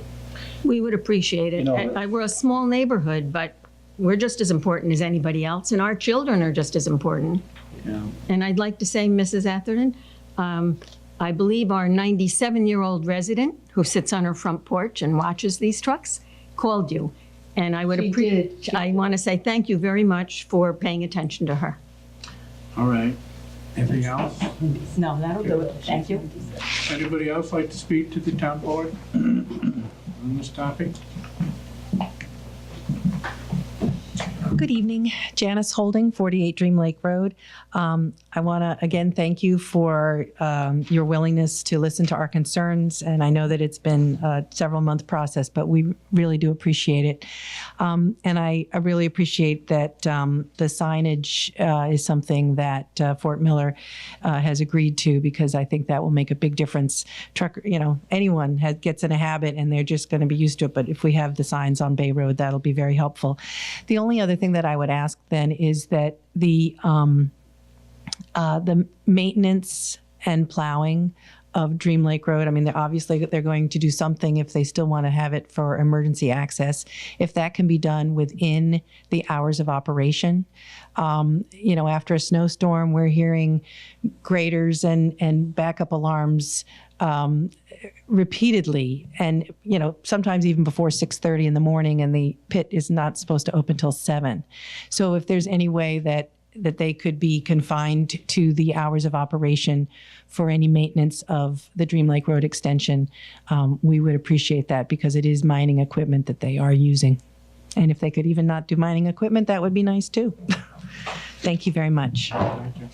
We would appreciate it. We're a small neighborhood, but we're just as important as anybody else, and our children are just as important. Yeah. And I'd like to say, Mrs. Atherton, I believe our 97-year-old resident who sits on her front porch and watches these trucks called you. And I would appreciate. I want to say thank you very much for paying attention to her. All right. Anything else? No, that'll do it. Thank you. Anybody else like to speak to the town board on this topic? Good evening, Janice Holding, 48 Dream Lake Road. I want to again thank you for your willingness to listen to our concerns, and I know that it's been a several-month process, but we really do appreciate it. And I really appreciate that the signage is something that Fort Miller has agreed to, because I think that will make a big difference. Anyone gets in a habit and they're just going to be used to it, but if we have the signs on Bay Road, that'll be very helpful. The only other thing that I would ask then is that the maintenance and plowing of Dream Lake Road, I mean, they're going to do something if they still want to have it for emergency access. If that can be done within the hours of operation. After a snowstorm, we're hearing graders and backup alarms repeatedly, and sometimes even before 6:30 in the morning, and the pit is not supposed to open till 7. So if there's any way that they could be confined to the hours of operation for any maintenance of the Dream Lake Road extension, we would appreciate that, because it is mining equipment that they are using. And if they could even not do mining equipment, that would be nice too. Thank you very much. Thank you.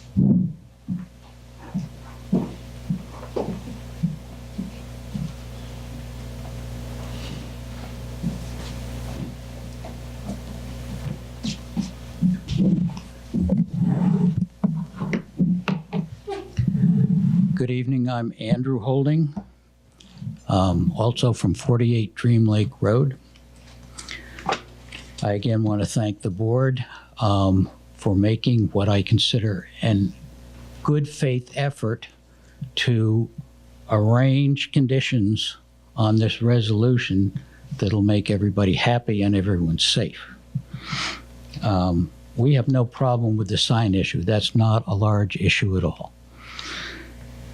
Good evening, I'm Andrew Holding, also from 48 Dream Lake Road. I again want to thank the board for making what I consider a good faith effort to arrange conditions on this resolution that'll make everybody happy and everyone safe. We have no problem with the sign issue. That's not a large issue at all.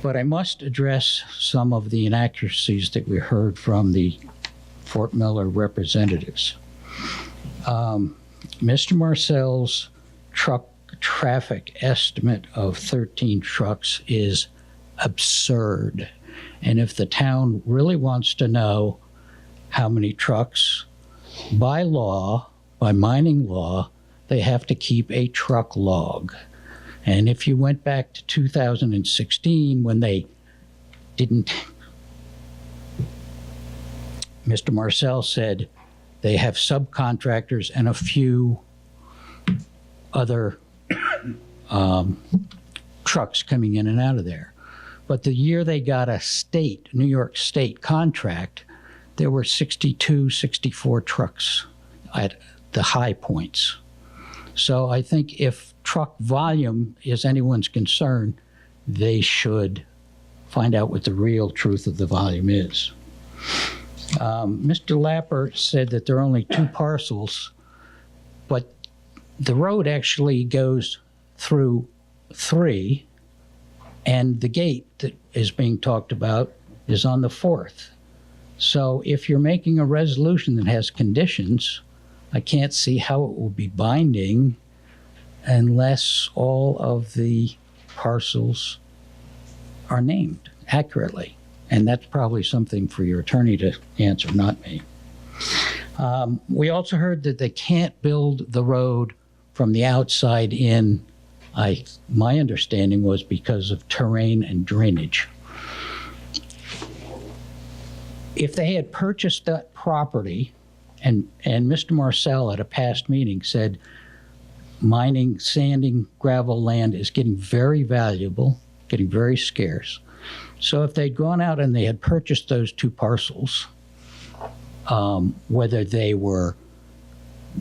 But I must address some of the inaccuracies that we heard from the Fort Miller representatives. Mr. Marcel's truck traffic estimate of 13 trucks is absurd. And if the town really wants to know how many trucks, by law, by mining law, they have to keep a truck log. And if you went back to 2016, when they didn't, Mr. Marcel said they have subcontractors and a few other trucks coming in and out of there. But the year they got a New York State contract, there were 62, 64 trucks at the high points. So I think if truck volume is anyone's concern, they should find out what the real truth of the volume is. Mr. Lapper said that there are only 2 parcels, but the road actually goes through 3, and the gate that is being talked about is on the 4th. So if you're making a resolution that has conditions, I can't see how it will be binding unless all of the parcels are named accurately. And that's probably something for your attorney to answer, not me. We also heard that they can't build the road from the outside in. My understanding was because of terrain and drainage. If they had purchased that property, and Mr. Marcel at a past meeting said mining, sanding, gravel land is getting very valuable, getting very scarce. So if they'd gone out and they had purchased those 2 parcels, whether they were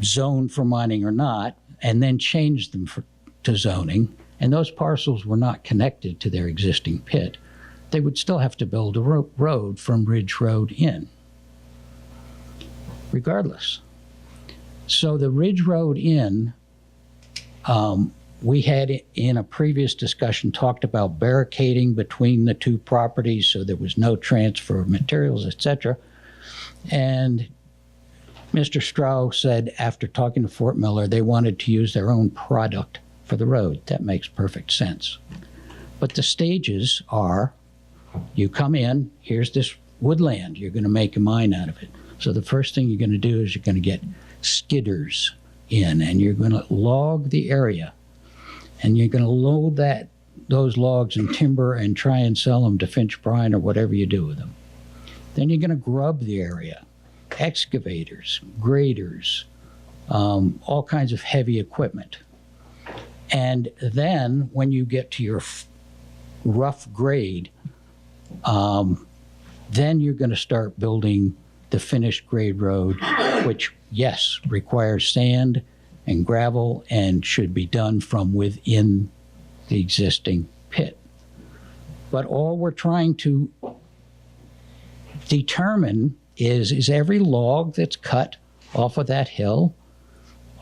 zoned for mining or not, and then changed them to zoning, and those parcels were not connected to their existing pit, they would still have to build a road from Ridge Road in, regardless. So the Ridge Road in, we had in a previous discussion talked about barricading between the 2 properties so there was no transfer of materials, etc. And Mr. Stroh said after talking to Fort Miller, they wanted to use their own product for the road. That makes perfect sense. But the stages are, you come in, here's this woodland, you're going to make a mine out of it. So the first thing you're going to do is you're going to get skidders in, and you're going to log the area, and you're going to load those logs in timber and try and sell them to Finch Brine or whatever you do with them. Then you're going to grub the area, excavators, graders, all kinds of heavy equipment. And then when you get to your rough grade, then you're going to start building the finished grade road, which, yes, requires sand and gravel and should be done from within the existing pit. But all we're trying to determine is every log that's cut off of that hill,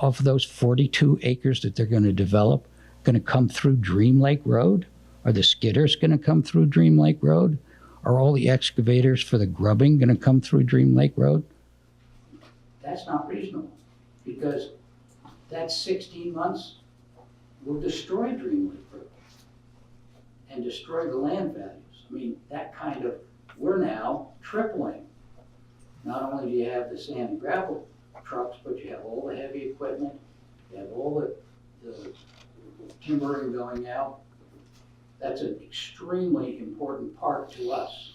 off of those 42 acres that they're going to develop, going to come through Dream Lake Road? Are the skidders going to come through Dream Lake Road? Are all the excavators for the grubbing going to come through Dream Lake Road? That's not reasonable, because that 16 months will destroy Dream Lake Road and destroy the land values. I mean, that kind of, we're now tripling. Not only do you have the sand and gravel trucks, but you have all the heavy equipment, you have all the timbering going out. That's an extremely important part to us,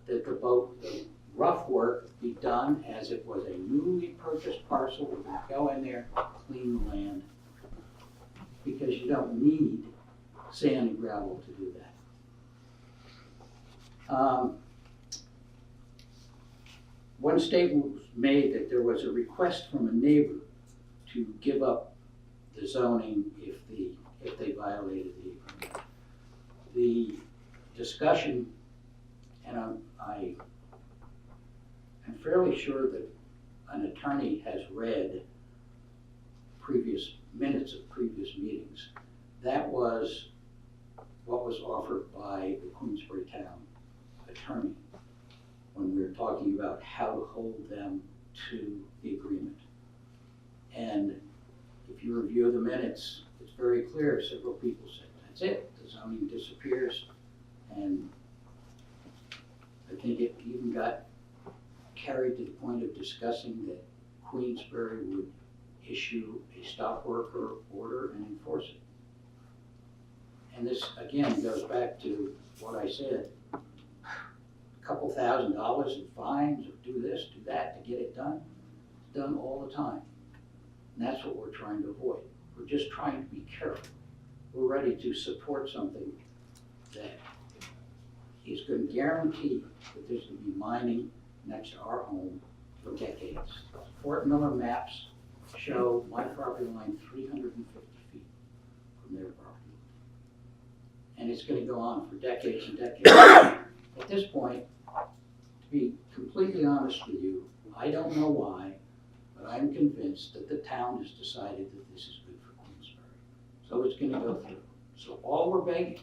that the rough work be done as it was a newly purchased parcel. We're going to go in there, clean the land, because you don't need sand and gravel to do that. One statement was made that there was a request from a neighbor to give up the zoning if they violated the agreement. The discussion, and I'm fairly sure that an attorney has read previous minutes of previous meetings. That was what was offered by the Queensbury town attorney when we were talking about how to hold them to the agreement. And if you review the minutes, it's very clear. Several people said, that's it, the zoning disappears. And I think it even got carried to the point of discussing that Queensbury would issue a stop work order and enforce it. And this, again, goes back to what I said, a couple $1,000s in fines, or do this, do that to get it done. It's done all the time. And that's what we're trying to avoid. We're just trying to be careful. We're ready to support something that is going to guarantee that there's going to be mining next to our home for decades. Fort Miller maps show my property line 350 feet from their property. And it's going to go on for decades and decades. At this point, to be completely honest with you, I don't know why, but I'm convinced that the town has decided that this is good for Queensbury. So it's going to go through. So all we're begging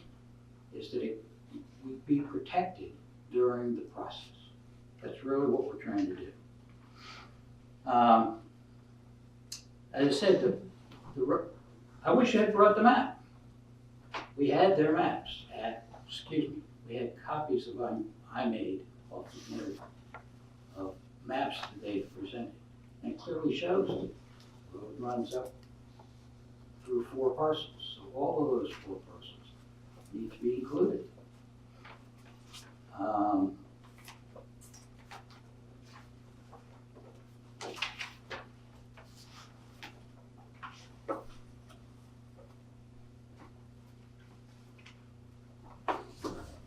is that we be protected during the process. That's really what we're trying to do. As I said, I wish I had brought the map. We had their maps we had copies of I made off of maps that they presented. And it clearly shows the road runs up through 4 parcels. So all of those 4 parcels need to be included.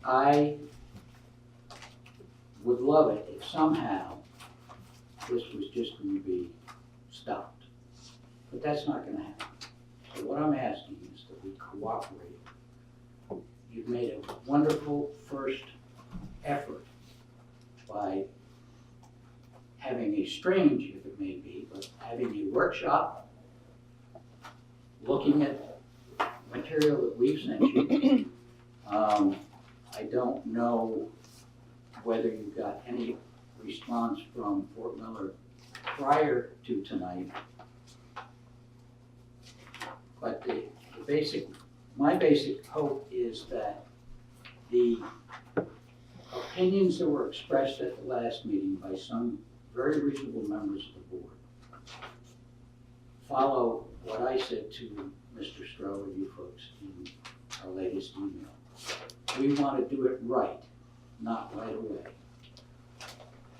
I would love it if somehow this was just going to be stopped. But that's not going to happen. So what I'm asking is that we cooperate. You've made a wonderful first effort by having a strange, if it may be, but having a workshop, looking at material that we've sent you. I don't know whether you got any response from Fort Miller prior to tonight, but my basic hope is that the opinions that were expressed at the last meeting by some very reasonable members of the board follow what I said to Mr. Stroh and you folks in our latest email. We want to do it right, not right away.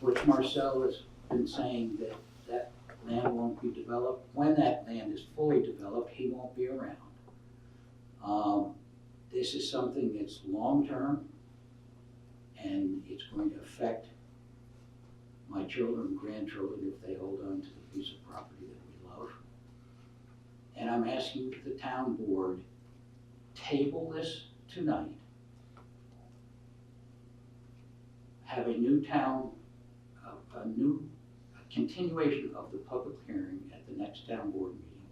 Which Marcel has been saying that that land won't be developed. When that land is fully developed, he won't be around. This is something that's long-term, and it's going to affect my children and grandchildren if they hold on to the piece of property that we love. And I'm asking the town board, table this tonight, have a new town, a continuation of the public hearing at the next town board meeting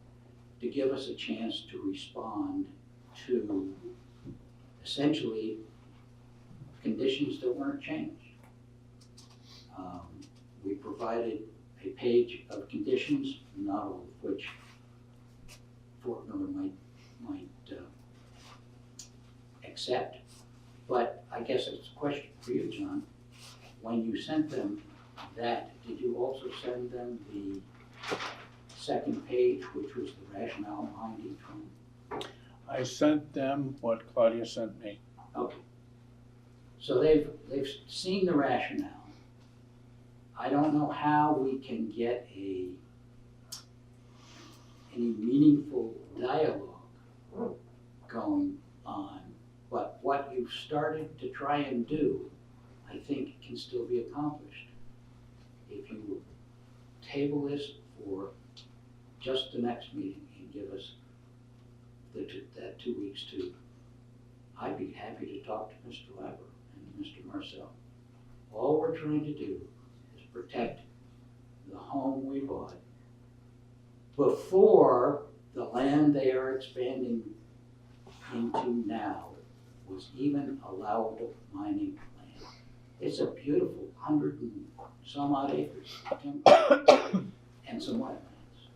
to give us a chance to respond to essentially conditions that weren't changed. We provided a page of conditions, not all of which Fort Miller might accept. But I guess it's a question for you, John. When you sent them that, did you also send them the second page, which was the rationale behind each one? I sent them what Claudia sent me. Okay. So they've seen the rationale. I don't know how we can get any meaningful dialogue going on, but what you've started to try and do, I think can still be accomplished. If you table this for just the next meeting and give us that 2 weeks to, I'd be happy to talk to Mr. Labber and Mr. Marcel. All we're trying to do is protect the home we bought before the land they are expanding into now was even allowable mining land. It's a beautiful 100 and some odd acres and some wetlands.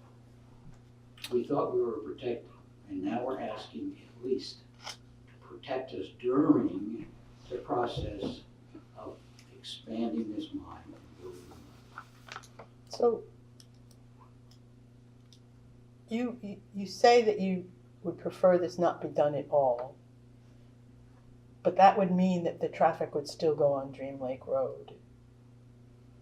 We thought we were protecting, and now we're asking at least to protect us during the process of expanding this mine. So you say that you would prefer this not be done at all, but that would mean that the traffic would still go on Dream Lake Road.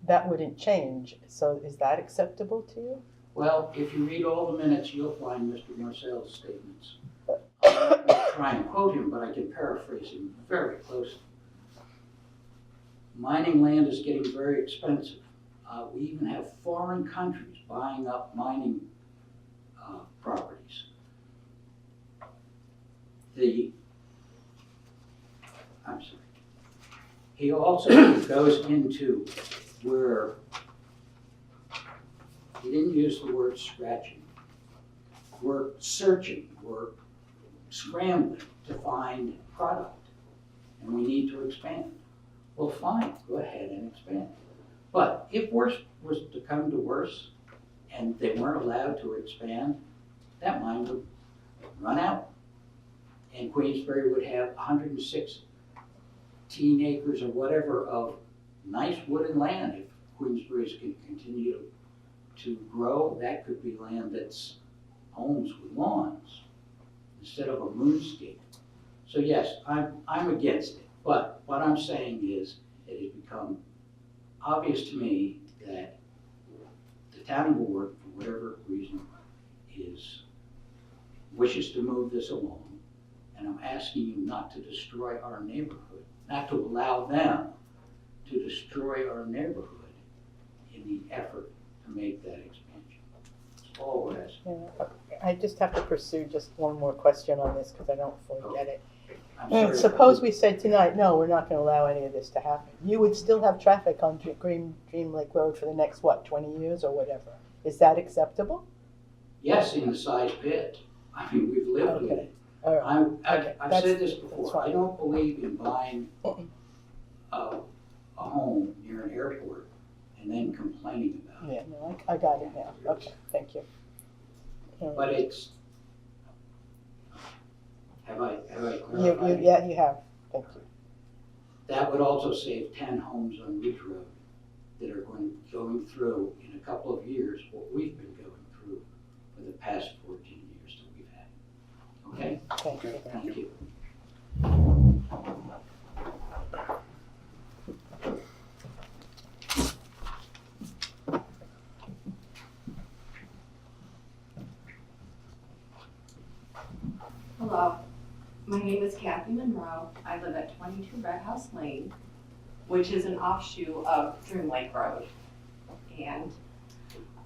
That wouldn't change. So is that acceptable to you? Well, if you read all the minutes, you'll find Mr. Marcel's statements. I'm not going to try and quote him, but I can paraphrase him very closely. Mining land is getting very expensive. We even have foreign countries buying up mining properties. I'm sorry. He also goes into where he didn't use the word scratching. We're searching, we're scrambling to find product, and we need to expand. Well, fine, go ahead and expand. But if worse was to come to worse, and they weren't allowed to expand, that mine would run out. And Queensbury would have 116 acres or whatever of nice wooded land. If Queensbury's can continue to grow, that could be land that's homes with lawns instead of a moonscape. So yes, I'm against it. But what I'm saying is it has become obvious to me that the town board, for whatever reason, wishes to move this along. And I'm asking you not to destroy our neighborhood, not to allow them to destroy our neighborhood in the effort to make that expansion. That's all we're asking. Yeah, I just have to pursue just one more question on this because I don't fully get it. I'm sorry. Suppose we said tonight, no, we're not going to allow any of this to happen. You would still have traffic on Dream Lake Road for the next, 20 years or whatever. Is that acceptable? Yes, in the size pit. I mean, we've lived with it. All right. I've said this before. I don't believe in buying a home near an airport and then complaining about it. Yeah, no, I got it now. Okay, thank you. But it's, have I clarified? Yeah, you have. Thank you. That would also save 10 homes on Ridge Road that are going through in a couple of years what we've been going through for the Hello, my name is Kathy Monroe. I live at 22 Red House Lane, which is an offshoot of Dream Lake Road. And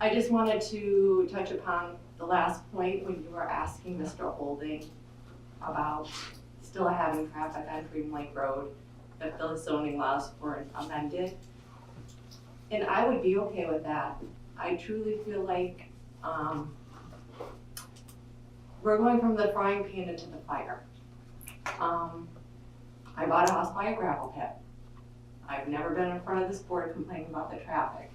I just wanted to touch upon the last point when you were asking Mr. Holding about still having traffic on Dream Lake Road if the zoning laws weren't amended. And I would be okay with that. I truly feel like we're going from the frying pan into the fire. I bought a house by a gravel pit. I've never been in front of this board complaining about the traffic.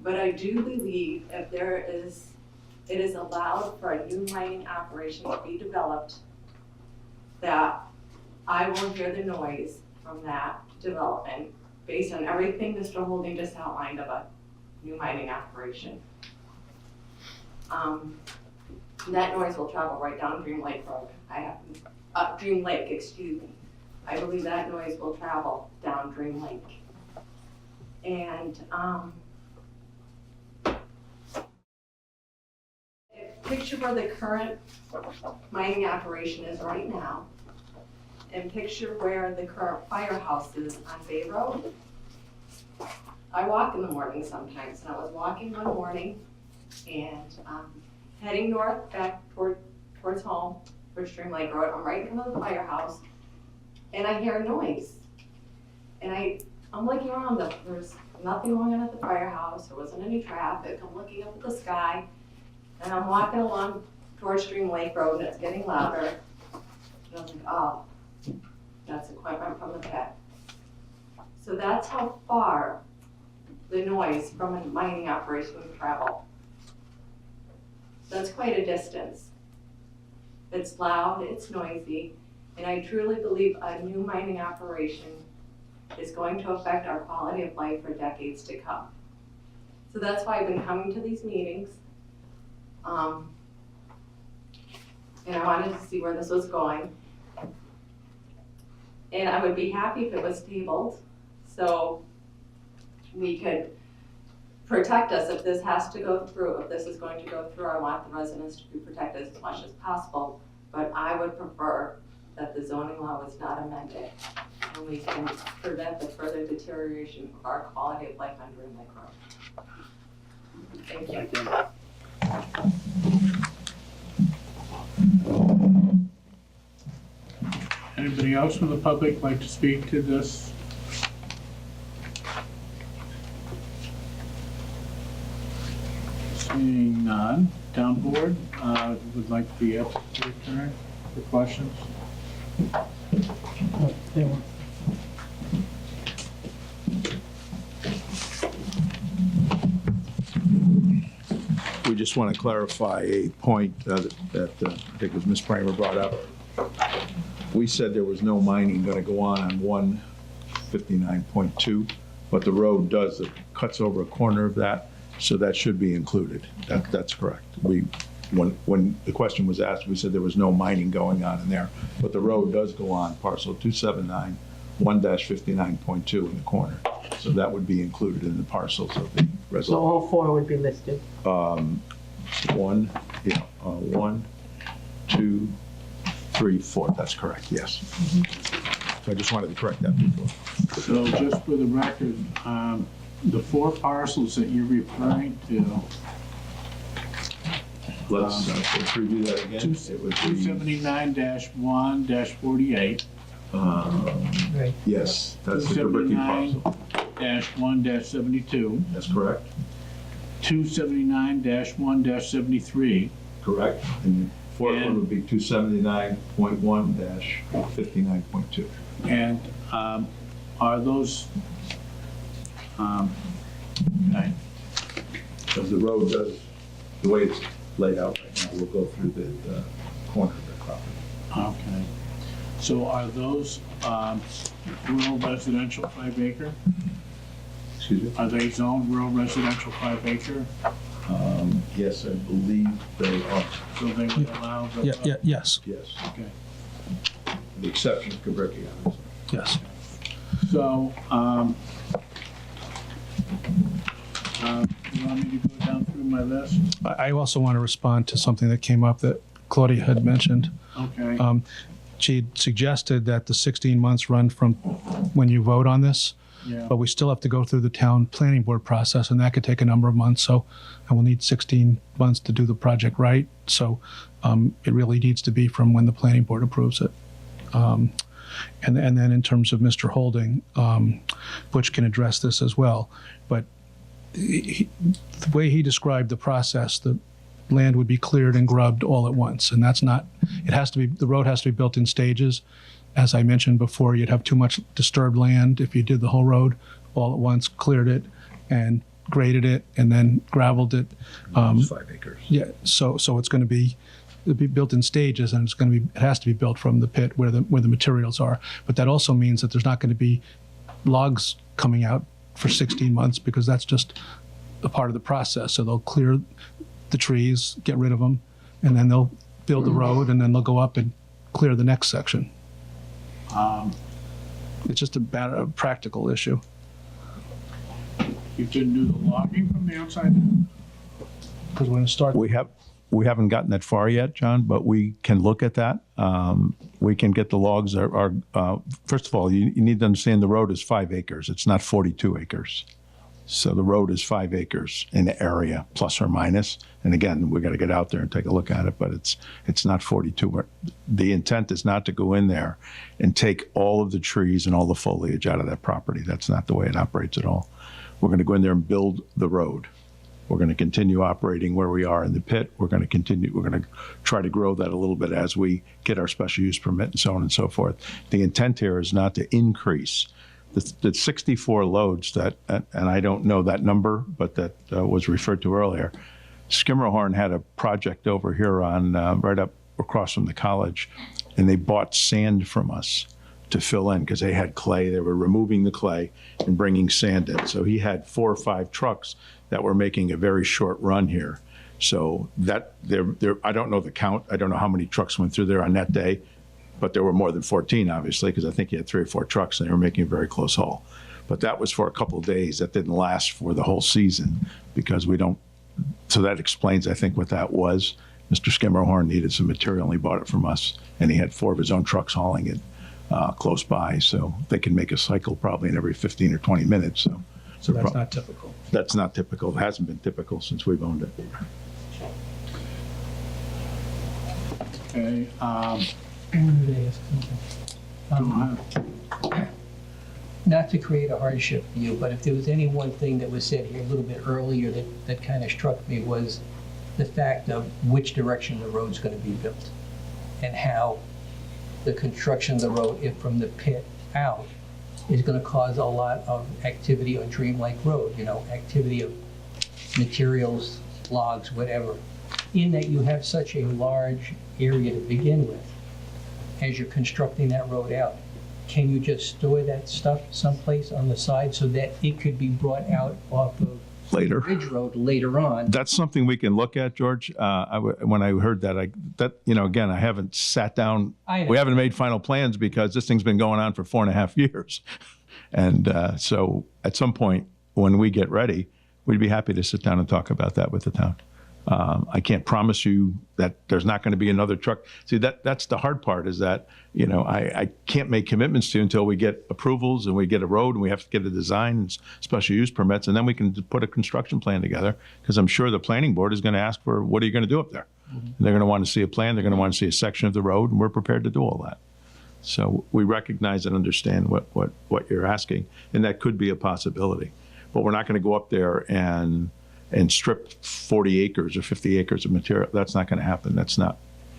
But I do believe if it is allowed for a new mining operation to be developed, that I will hear the noise from that development based on everything Mr. Holding just outlined of a new mining operation. That noise will travel right down Dream Lake Road. Dream Lake, excuse me. I believe that noise will travel down Dream Lake. And picture where the current mining operation is right now, and picture where the current firehouse is on Bay Road. I walk in the morning sometimes, and I was walking one morning and heading north back towards home, towards Dream Lake Road. I'm right in front of the firehouse, and I hear a noise. And I'm looking around, there's nothing going on at the firehouse, there wasn't any traffic. I'm looking up at the sky, and I'm walking along towards Dream Lake Road, and it's getting louder. And I was like, oh, that's equipment from the pit. So that's how far the noise from a mining operation would travel. That's quite a distance. It's loud, it's noisy, and I truly believe a new mining operation is going to affect our quality of life for decades to come. So that's why I've been coming to these meetings. And I wanted to see where this was going. And I would be happy if it was tabled, so we could protect us if this has to go through. If this is going to go through, I want the residents to be protected as much as possible, but I would prefer that the zoning law was not amended, and we can prevent the further deterioration of our quality of life on Dream Lake Road. Thank you. Anybody else from the public like to speak to this? Seeing none, town board would like to be up to your turn for questions. We just want to clarify a point that I think was Ms. Kramer brought up. We said there was no mining going to go on 159.2, but the road cuts over a corner of that, so that should be included. That's correct. When the question was asked, we said there was no mining going on in there, but the road does go on parcel 279, 1-59.2 in the corner. So that would be included in the parcels of the resolution. So all four would be listed? 1, 2, 3, 4, that's correct, yes. So I just wanted to correct that before. So just for the record, the four parcels that you're referring to. Let's review that again. 279-1-48. Yes, that's the Kabricki parcel. 279-1-72. That's correct. 279-1-73. Correct. And the fourth one would be 279.1-59.2. And are those, okay. Because the road does, the way it's laid out right now, we'll go through the corner of the property. Okay. So are those rural residential 5 acre? Excuse me? Are they zoned rural residential 5 acre? Yes, I believe they are. So they would allow the... Yes. Yes. Okay. The exception of Kabricki, obviously. Yes. So, you want me to go down through my list? I also want to respond to something that came up that Claudia had mentioned. Okay. She suggested that the 16 months run from when you vote on this, Yeah. but we still have to go through the town planning board process, and that could take a number of months. So I will need 16 months to do the project right. So it really needs to be from when the planning board approves it. And then in terms of Mr. Holding, Butch can address this as well. But the way he described the process, the land would be cleared and grubbed all at once, and that's not. It has to be. The road has to be built in stages. As I mentioned before, you'd have too much disturbed land if you did the whole road all at once, cleared it, and graded it, and then gravelled it. 5 acres. Yeah. So it's going to be. It'll be built in stages, and it has to be built from the pit where the materials are. But that also means that there's not going to be logs coming out for 16 months, because that's just a part of the process. So they'll clear the trees, get rid of them, and then they'll build the road, and then they'll go up and clear the next section. It's just a practical issue. You didn't do the logging from the outside? Because we're going to start. We haven't gotten that far yet, John, but we can look at that. We can get the logs. First of all, you need to understand the road is 5 acres. It's not 42 acres. So the road is 5 acres in the area, plus or minus. And again, we got to get out there and take a look at it, but it's not 42. The intent is not to go in there and take all of the trees and all the foliage out of that property. That's not the way it operates at all. We're going to go in there and build the road. We're going to continue operating where we are in the pit. We're going to try to grow that a little bit as we get our special use permit and so on and so forth. The intent here is not to increase the 64 loads that, and I don't know that number, but that was referred to earlier. Skimmerhorn had a project over here on right up across from the college, and they bought sand from us to fill in because they had clay. They were removing the clay and bringing sand in. So he had 4 or 5 trucks that were making a very short run here. So that I don't know the count. I don't know how many trucks went through there on that day, but there were more than 14, obviously, because I think he had 3 or 4 trucks and they were making a very close haul. But that was for a couple of days. That didn't last for the whole season because we don't. So that explains, I think, what that was. Mr. Skimmerhorn needed some material and he bought it from us, and he had 4 of his own trucks hauling it close by. So they can make a cycle probably in every 15 or 20 minutes. So that's not typical. That's not typical. It hasn't been typical since we've owned it. Okay. Not to create a hardship for you, but if there was any one thing that was said here a little bit earlier that kind of struck me was the fact of which direction the road's going to be built and how the construction of the road, if from the pit out, is going to cause a lot of activity on Dream Lake Road, activity of materials, logs, whatever. In that you have such a large area to begin with, as you're constructing that road out, can you just store that stuff someplace on the side so that it could be brought out off of later Ridge Road later on? That's something we can look at, George. When I heard that, again, I haven't sat down. We haven't made final plans because this thing's been going on for 4.5 years. And so at some point when we get ready, we'd be happy to sit down and talk about that with the town. I can't promise you that there's not going to be another truck. See, that's the hard part is that, I can't make commitments to you until we get approvals and we get a road and we have to get a design and special use permits, and then we can put a construction plan together, because I'm sure the planning board is going to ask for, what are you going to do up there? Mm-hmm. They're going to want to see a plan. They're going to want to see a section of the road, and we're prepared to do all that. So we recognize and understand what you're asking, and that could be a possibility. But we're not going to go up there and strip 40 acres or 50 acres of material. That's not going to happen. That's not.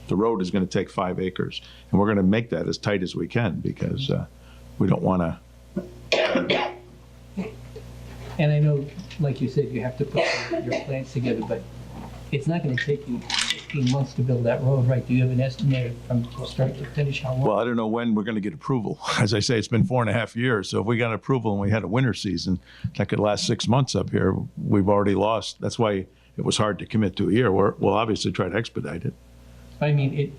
The road is going to take 5 acres, and we're going to make that as tight as we can because we don't want to. And I know, like you said, you have to put your plans together, but it's not going to take you 15 months to build that road, right? Do you have an estimate from start to finish how long? Well, I don't know when we're going to get approval. As I say, it's been 4.5 years. So if we got approval and we had a winter season that could last 6 months up here, we've already lost. That's why it was hard to commit to a year. We'll obviously try to expedite it. I mean,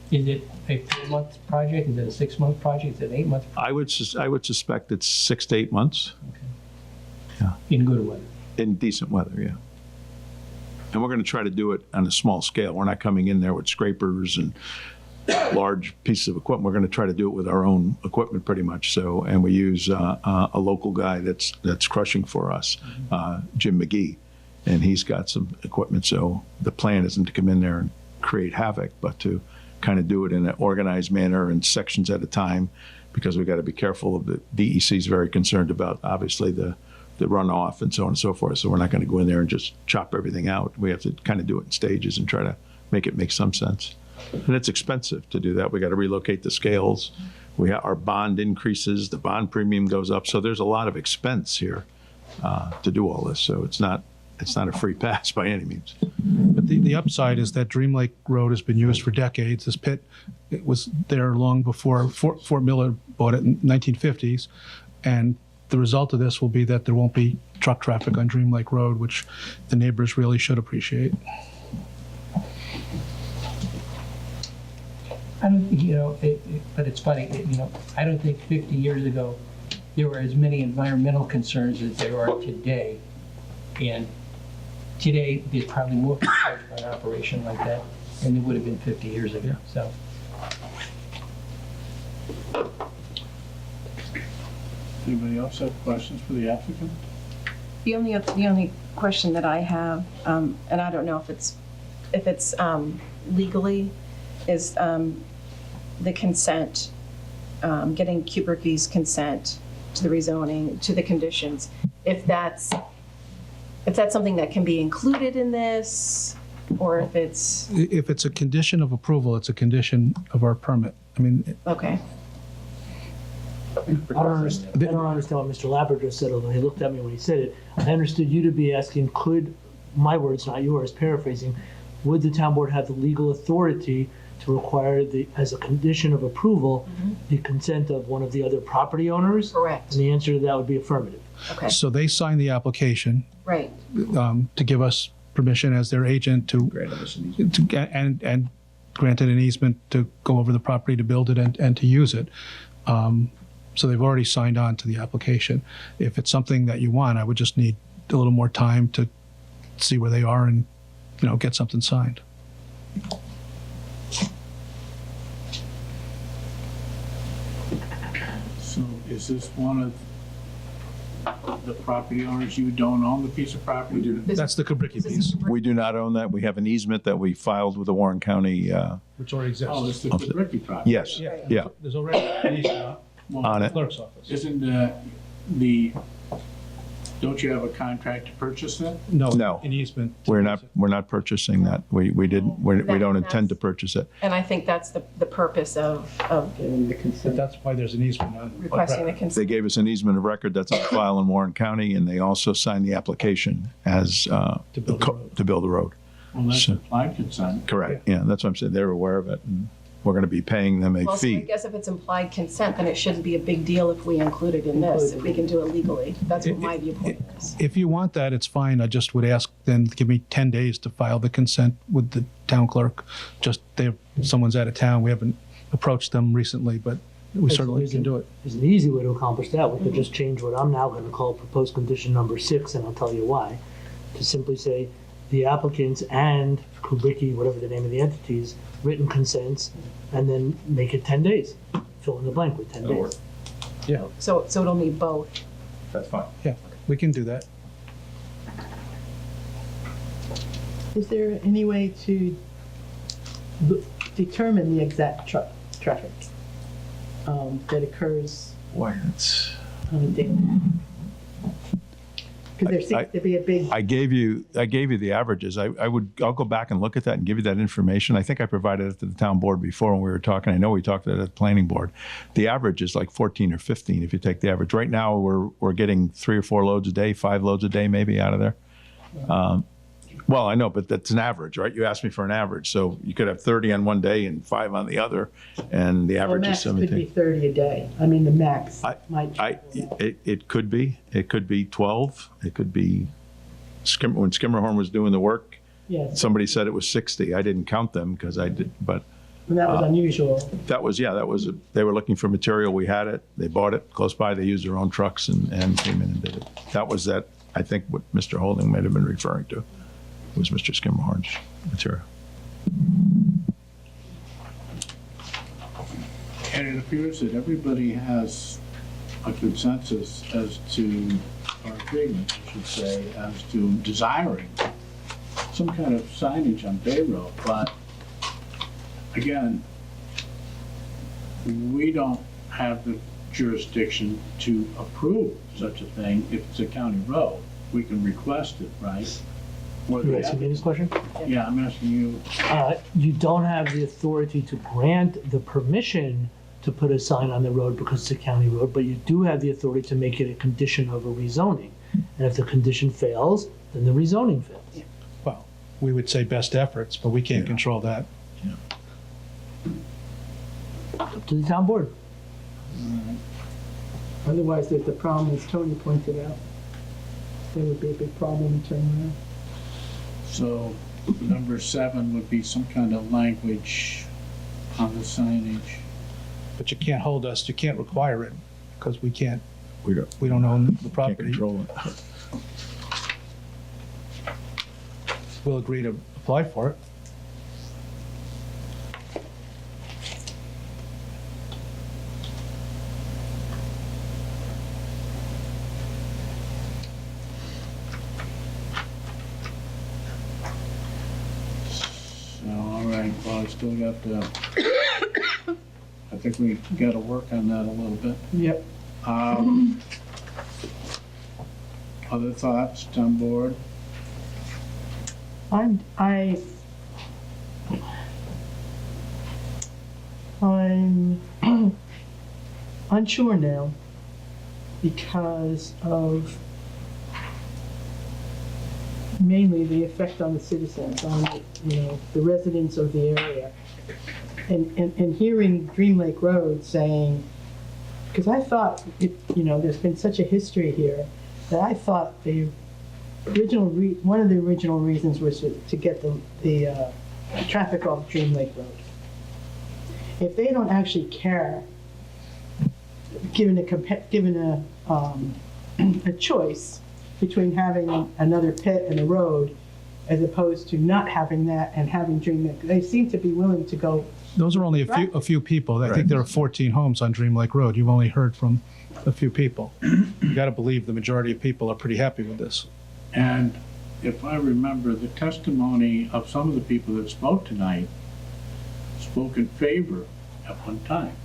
is it a 4-month project? Is it a 6-month project? Is it an 8-month project? I would suspect it's 6 to 8 months. Okay. Yeah. In good weather? In decent weather, yeah. And we're going to try to do it on a small scale. We're not coming in there with scrapers and large pieces of equipment. We're going to try to do it with our own equipment pretty much. So, and we use a local guy that's crushing for us, Jim McGee, and he's got some equipment. So the plan isn't to come in there and create havoc, but to kind of do it in an organized manner and sections at a time, because we've got to be careful of the DEC is very concerned about, obviously, the runoff and so on and so forth. So we're not going to go in there and just chop everything out. We have to kind of do it in stages and try to make it make some sense. And it's expensive to do that. We got to relocate the scales. Our bond increases, the bond premium goes up. So there's a lot of expense here to do all this. So it's not a free pass by any means. But the upside is that Dream Lake Road has been used for decades. This pit, it was there long before Fort Miller bought it in 1950s. And the result of this will be that there won't be truck traffic on Dream Lake Road, which the neighbors really should appreciate. I don't think, but it's funny, I don't think 50 years ago there were as many environmental concerns as there are today. And today, there's probably more concerns about an operation like that than there would have been 50 years ago. So. Anybody else have questions for the applicant? The only question that I have, and I don't know if it's legally, is the consent, getting Queensbury's consent to the rezoning, to the conditions. If that's something that can be included in this, or if it's... If it's a condition of approval, it's a condition of our permit. I mean... Okay. I don't understand what Mr. Labrador just said, although he looked at me when he said it. I understood you to be asking, could, my words, not yours, paraphrasing, would the town board have the legal authority to require as a condition of approval, the consent of one of the other property owners? Correct. And the answer to that would be affirmative. Okay. So they signed the application. Right. To give us permission as their agent to and granted an easement to go over the property to build it and to use it. So they've already signed on to the application. If it's something that you want, I would just need a little more time to see where they are and, get something signed. So is this one of the property owners? You don't own the piece of property? That's the Kubricki piece. We do not own that. We have an easement that we filed with the Warren County. Which already exists. Oh, it's the Kubricki property? Yes, yeah. There's already an easement On it. Clerk's office. Isn't don't you have a contract to purchase that? No. An easement. We're not purchasing that. We don't intend to purchase it. And I think that's the purpose of the consent. That's why there's an easement on requesting the consent. They gave us an easement of record that's on file in Warren County, and they also signed the application as to build the road. Well, that's So- implied consent. Correct. Yeah, that's what I'm saying. They're aware of it, and we're going to be paying them a Well, so I fee. guess if it's implied consent, then it shouldn't be a big deal if we include it in this, if we can do it legally. That's what my viewpoint is. If you want that, it's fine. I just would ask then to give me 10 days to file the consent with the town clerk. Someone's out of town. We haven't approached them recently, but we certainly can do it. There's an easy way to accomplish that. We could just change what I'm now going to call proposed condition number 6, and I'll tell you why. To simply say the applicants and Kubricki, whatever the name of the entities, written consents, and then make it 10 days. Fill in the blank with 10 days. Yeah. So it'll need both. That's fine. Yeah, we can do that. Is there any way to determine the exact traffic that occurs Why, it's... on a daily? Because there seems to be a big... I gave you the averages. I'll go back and look at that and give you that information. I think I provided it to the town board before when we were talking. I know we talked about it at the planning board. The average is like 14 or 15 if you take the average. Right now we're getting 3 or 4 loads a day, 5 loads a day maybe out of there. Well, I know, but that's an average, right? You asked me for an average, so you could have 30 on one day and 5 on the other, and the average is 17. Could be 30 a day. I mean, the max might. It could be. It could be 12. It could be. When Skimmerhorn was doing the work, Yes. somebody said it was 60. I didn't count them because I did, but. And that was unusual. That was they were looking for material. We had it. They bought it close by. They used their own trucks and came in and did it. That was I think what Mr. Holding might have been referring to. was Mr. Skimmerhorn's material. And it appears that everybody has a consensus as to, or agreement, I should say, as to desiring some kind of signage on Bay Road, but again, we don't have the jurisdiction to approve such a thing if it's a county road. We can request it, right? You asking me this question? Yeah, I'm asking you. You don't have the authority to grant the permission to put a sign on the road because it's a county road, but you do have the authority to make it a condition of a rezoning. And if the condition fails, then the rezoning fails. Well, we would say best efforts, but we can't control that. Up to the town board. Otherwise, there's the problem, as Tony pointed out. There would be a big problem in turning around. So number 7 would be some kind of language on the signage. But you can't hold us, you can't require it, because we can't, We don't own the property. Can't control it. We'll agree to apply for it. So, all right, well, I still got to, I think we got to work on that a little bit. Yep. Other thoughts, town board? I'm unsure now because of mainly the effect on the citizens, on, the residents of the area. And hearing Dream Lake Road saying, because I thought, there's been such a history here, that I thought the original, one of the original reasons was to get the traffic off Dream Lake Road. If they don't actually care, given a choice between having another pit and a road, as opposed to not having that and having Dream Lake, they seem to be willing to go. Those are only a few people. I think there are 14 homes on Dream Lake Road. You've only heard from a few people. You got to believe the majority of people are pretty happy with this. And if I remember, the testimony of some of the people that spoke tonight spoke in favor at one time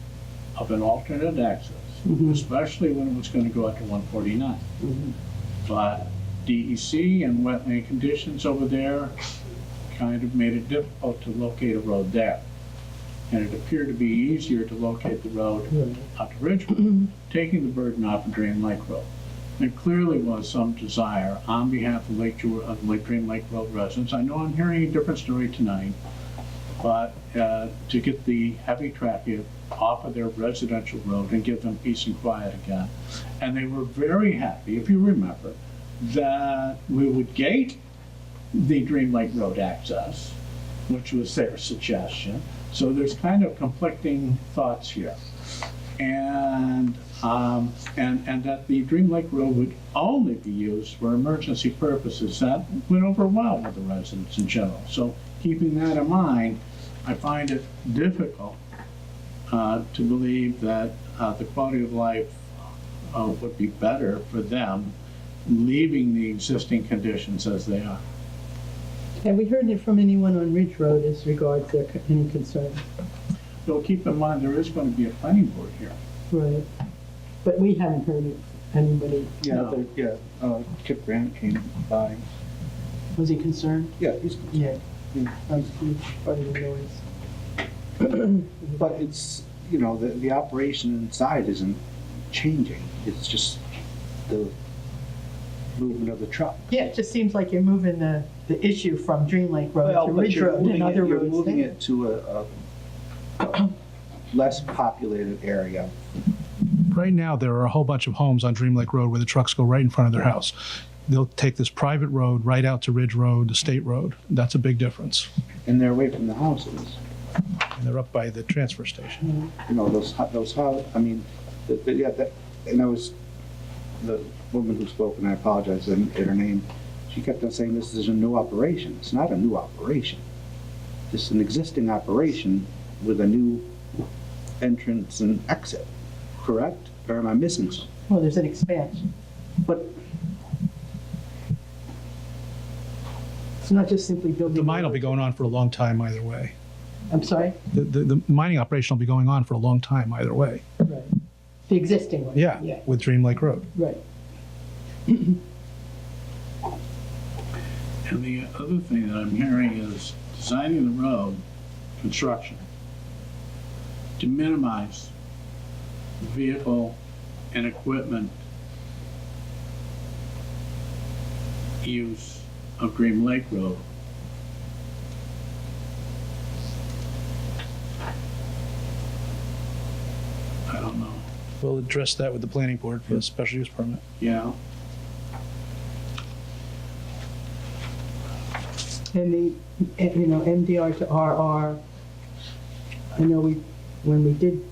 of an alternate access, especially when it was going to go out to 149. But DEC and wetland conditions over there kind of made it difficult to locate a road there. And it appeared to be easier to locate the road out to Ridgewood, taking the burden off of Dream Lake Road. There clearly was some desire on behalf of Dream Lake Road residents. I know I'm hearing a different story tonight, but to get the heavy traffic off of their residential road and give them peace and quiet again. And they were very happy, if you remember, that we would gate the Dream Lake Road access, which was their suggestion. So there's kind of conflicting thoughts here. And that the Dream Lake Road would only be used for emergency purposes. That went over well with the residents in general. So keeping that in mind, I find it difficult to believe that the quality of life would be better for them leaving the existing conditions as they are. Have we heard it from anyone on Ridge Road as regards their any concern? So keep in mind, there is going to be a planning board here. Right. But we haven't heard of anybody. Kip Grant came by. Was he concerned? Yeah, he's concerned. Yeah. That's part of the noise. But it's, the operation inside isn't changing. It's just the movement of the truck. Yeah, it just seems like you're moving the issue from Dream Lake Road to Ridge Road and other roads. You're moving it to a less populated area. Right now, there are a whole bunch of homes on Dream Lake Road where the trucks go right in front of their house. They'll take this private road right out to Ridge Road, the state road. That's a big difference. And they're away from the houses. And they're up by the transfer station. Those houses, I mean, and that was the woman who spoke, and I apologize, I didn't get her name. she kept on saying this is a new operation. It's not a new operation. It's an existing operation with a new entrance and exit, correct? Or am I missing something? Well, there's an expansion. But it's not just simply building. The mine will be going on for a long time either way. I'm sorry? The mining operation will be going on for a long time either way. Right. The existing one. Yeah, with Dream Lake Road. Right. And the other thing that I'm hearing is designing the road, construction, to minimize vehicle and equipment use of Dream Lake Road. I don't know. We'll address that with the planning board for the special use permit. Yeah. And the, MDR to RR, I know when we did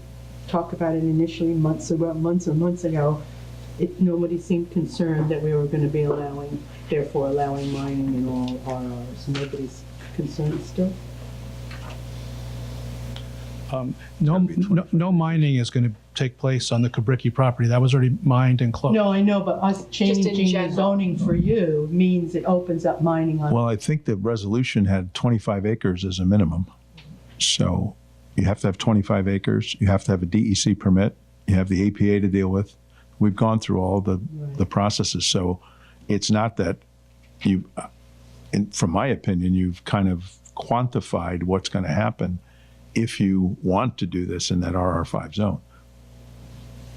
talk about it initially months and months ago, nobody seemed concerned that we were going to be allowing mining in all RRs. Nobody's concerned still? No mining is going to take place on the Kubricki property. That was already mined and closed. No, I know, but us changing the zoning for you means it opens up mining on. Well, I think the resolution had 25 acres as a minimum. So you have to have 25 acres. You have to have a DEC permit. You have the APA to deal with. We've gone through all the processes. So it's not that you, from my opinion, you've kind of quantified what's going to happen if you want to do this in that RR5 zone.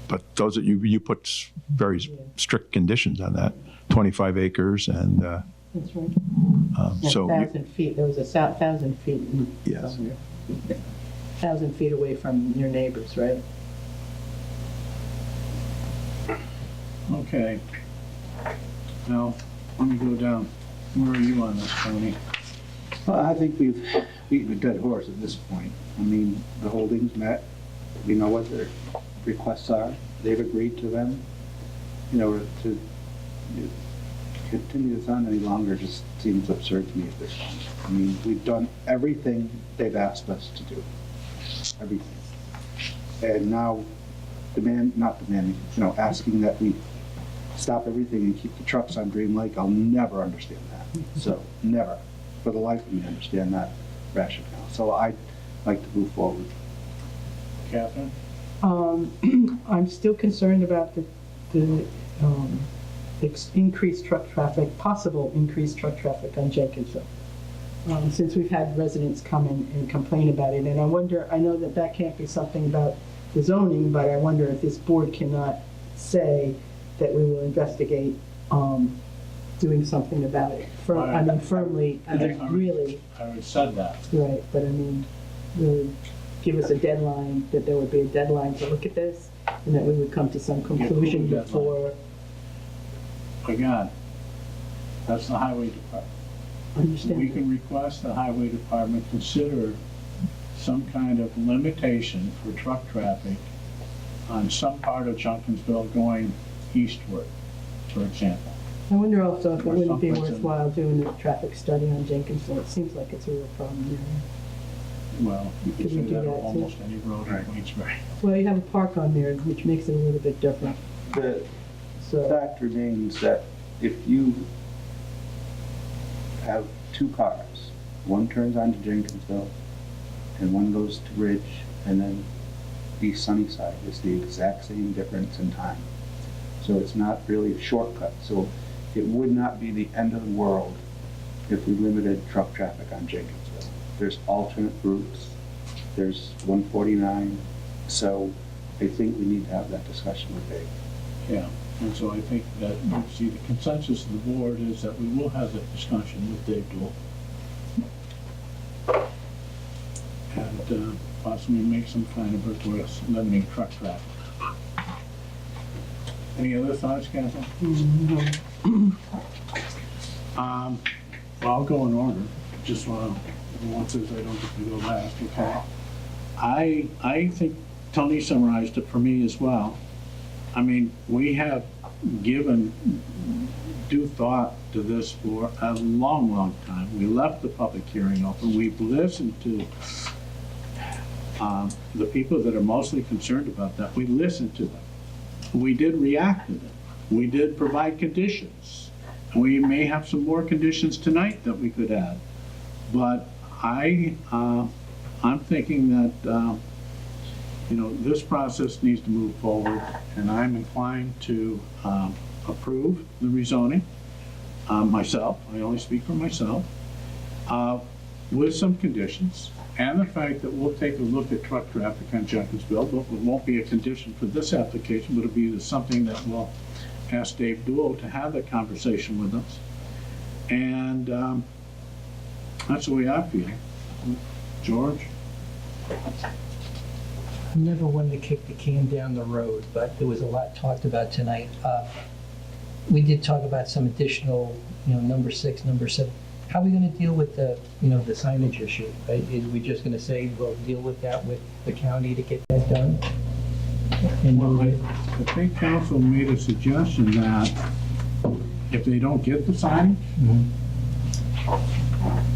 But those are, you put very strict conditions on that, 25 acres and. That's right. So 1,000 feet, there was 1,000 feet. Yes. 1,000 feet away from your neighbors, right? Okay. Now, let me go down. Where are you on this, Tony? Well, I think we've beaten a dead horse at this point. I mean, the holdings met. We know what their requests are. They've agreed to them. To continue this on any longer just seems absurd to me at this point. I mean, we've done everything they've asked us to do. Everything. And now asking that we stop everything and keep the trucks on Dream Lake, I'll never understand that. So, never, for the life of me, understand that rationale. So I'd like to move forward. Catherine? I'm still concerned about the increased truck traffic, possible increased truck traffic on Jenkinsville. Since we've had residents come in and complain about it, and I know that can't be something about the zoning, but I wonder if this board cannot say that we will investigate doing something about it. Firmly, really. I already said that. Right, but really give us a deadline, that there would be a deadline to look at this, and that we would come to some conclusion before. Again, that's the highway department. Understand. We can request the highway department consider some kind of limitation for truck traffic on some part of Junkinsville going eastward, for example. I wonder also if it Or wouldn't be someplace worthwhile doing a traffic study on Jenkinsville. It seems like it's a real problem there. Well, you can Could we say do that that on too? almost any road in Queensbury. Well, you have a park on there, which makes it a little bit different. The fact remains that if you have two cars, one turns onto Jenkinsville and one goes to Ridge, and then East Sunnyside, it's the exact same difference in time. So it's not really a shortcut. So it would not be the end of the world if we limited truck traffic on Jenkinsville. There's alternate routes, there's 149, so I think we need to have that discussion with Dave. Yeah, and so I think that, you see, the consensus of the board is that we will have that discussion with Dave Dool. And possibly make some kind of request limiting truck traffic. Any other thoughts, Catherine? Well, I'll go in order, just once I don't have to go last, okay? I think Tony summarized it for me as well. I mean, we have given due thought to this for a long, long time. We left the public hearing open. We've listened to the people that are mostly concerned about that. We listened to them. We did react to them. We did provide conditions. We may have some more conditions tonight that we could add. But I'm thinking that, this process needs to move forward, and I'm inclined to approve the rezoning myself. I only speak for myself, with some conditions, and the fact that we'll take a look at truck traffic on Jenkinsville, but it won't be a condition for this application, but it'll be something that we'll ask Dave Duo to have that conversation with us. And that's the way I feel. George? I'm never one to kick the can down the road, but there was a lot talked about tonight. We did talk about some additional, number 6, number 7. How are we going to deal with the signage issue? Right? Is we just going to say we'll deal with that with the county to get that done? Well, I think council made a suggestion that if they don't get the signage,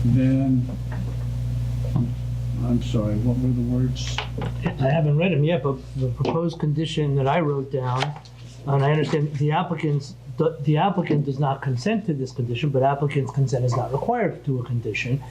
then, I'm sorry, what were the words? I haven't read them yet, but the proposed condition that I wrote down, and I understand the applicant does not consent to this condition, but applicant's consent is not required to a condition.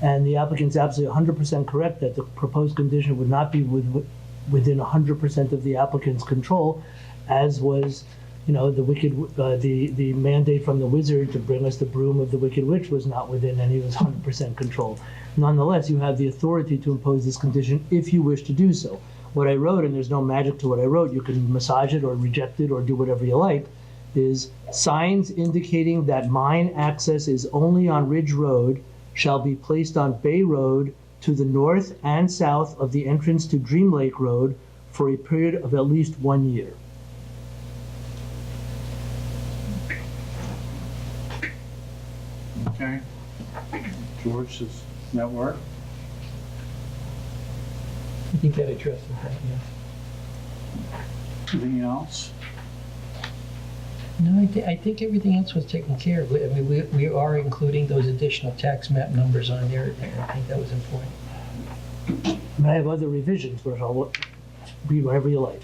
And the applicant's absolutely 100% correct that the proposed condition would not be within 100% of the applicant's control, as was, the mandate from the wizard to bring us the broom of the Wicked Witch was not within any of his 100% control. Nonetheless, you have the authority to impose this condition if you wish to do so. What I wrote, and there's no magic to what I wrote, you can massage it or reject it or do whatever you like, is signs indicating that mine access is only on Ridge Road shall be placed on Bay Road to the north and south of the entrance to Dream Lake Road for a period of at least 1 year. Okay. George, does that work? I think that addresses that, yeah. Anything else? No, I think everything else was taken care of. I mean, we are including those additional tax map numbers on there. I think that was important. And I have other revisions, which I'll read whatever you like.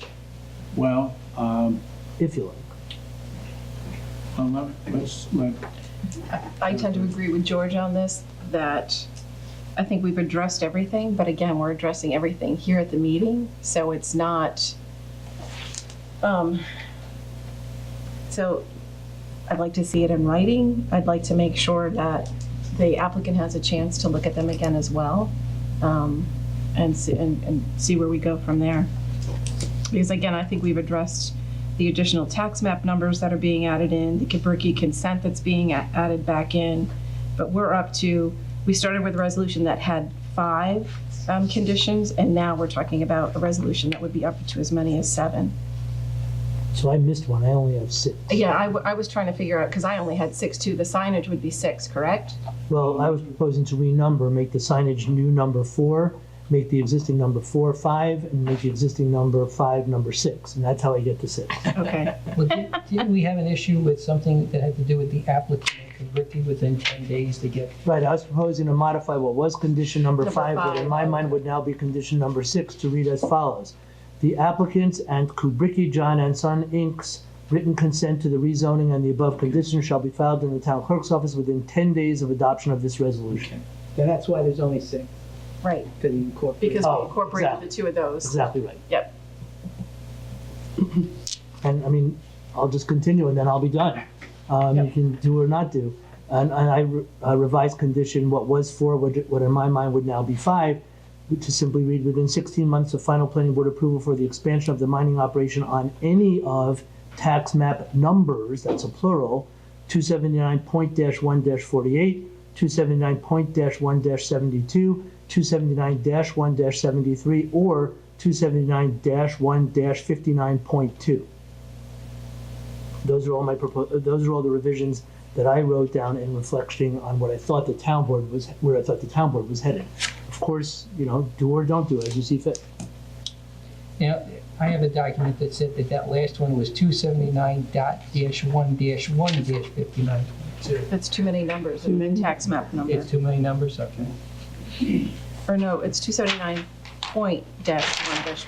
Well, if you like. I tend to agree with George on this, that I think we've addressed everything, but again, we're addressing everything here at the meeting, so it's not, so I'd like to see it in writing. I'd like to make sure that the applicant has a chance to look at them again as well, and see where we go from there. Because again, I think we've addressed the additional tax map numbers that are being added in, the Queensbury consent that's being added back in, but we're up to, we started with a resolution that had 5 conditions, and now we're talking about a resolution that would be up to as many as 7. So I missed one, I only have 6. Yeah, I was trying to figure out, because I only had 6 too, the signage would be 6, correct? Well, I was proposing to renumber, make the signage new number 4, make the existing number 4 5, and make the existing number 5 number 6, and that's how I get to 6. Okay. Well, didn't we have an issue with something that had to do with the applicant convicted within 10 days to get? Right, I was proposing to modify what was condition number 5, but in my 5. mind would now be condition number 6 to read as follows. The applicants and Queensbury, John and Son, Inc.'s written consent to the rezoning and the above conditions shall be filed in the town clerk's office within 10 days of adoption of this resolution. And that's why there's only 6. Right. Because we incorporated exactly. the 2 of those. Exactly right. Yep. And I mean, I'll just continue and then I'll be done. You can do or not do. And I revised condition what was 4, what in my mind would now be 5, to simply read within 16 months of final planning board approval for the expansion of the mining operation on any of tax map numbers, that's a plural, 279.1-48, 279.1-72, 279-1-73, or 279-1-59.2. Those are all the revisions that I wrote down in reflecting on what I thought the town board was, where I thought the town board was headed. Of course, do or don't do it as you see fit. Now, I have a document that said that last one was 279.1-1-59.2. That's too many numbers, the tax map number. It's too many numbers, okay. Or no, it's 279 point dash 1 dash,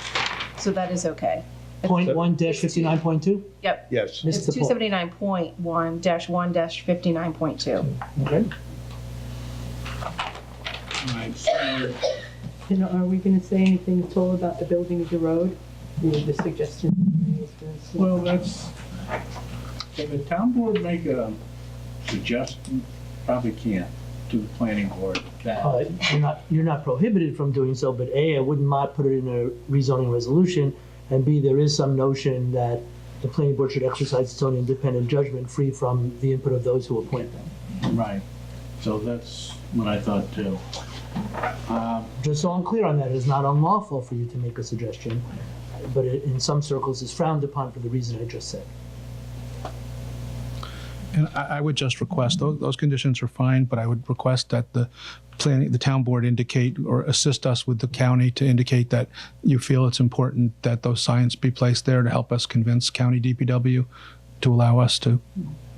so that is okay. Point 1 dash 59.2? Yep. Yes. It's 279.1 dash 1 dash 59.2. Okay. All right, so Are we gonna say anything at all about the building of the road? The suggestion? well, can the town board make a suggestion? Probably can't, to the planning board that. You're not prohibited from doing so, but A, I would not put it in a rezoning resolution, and B, there is some notion that the planning board should exercise its own independent judgment, free from the input of those who appoint them. Right, so that's what I thought too. Just so I'm clear on that, it is not unlawful for you to make a suggestion, but it, in some circles, is frowned upon for the reason I just said. And I would just request, those conditions are fine, but I would request that the town board indicate or assist us with the county to indicate that you feel it's important that those signs be placed there to help us convince county DPW to allow us to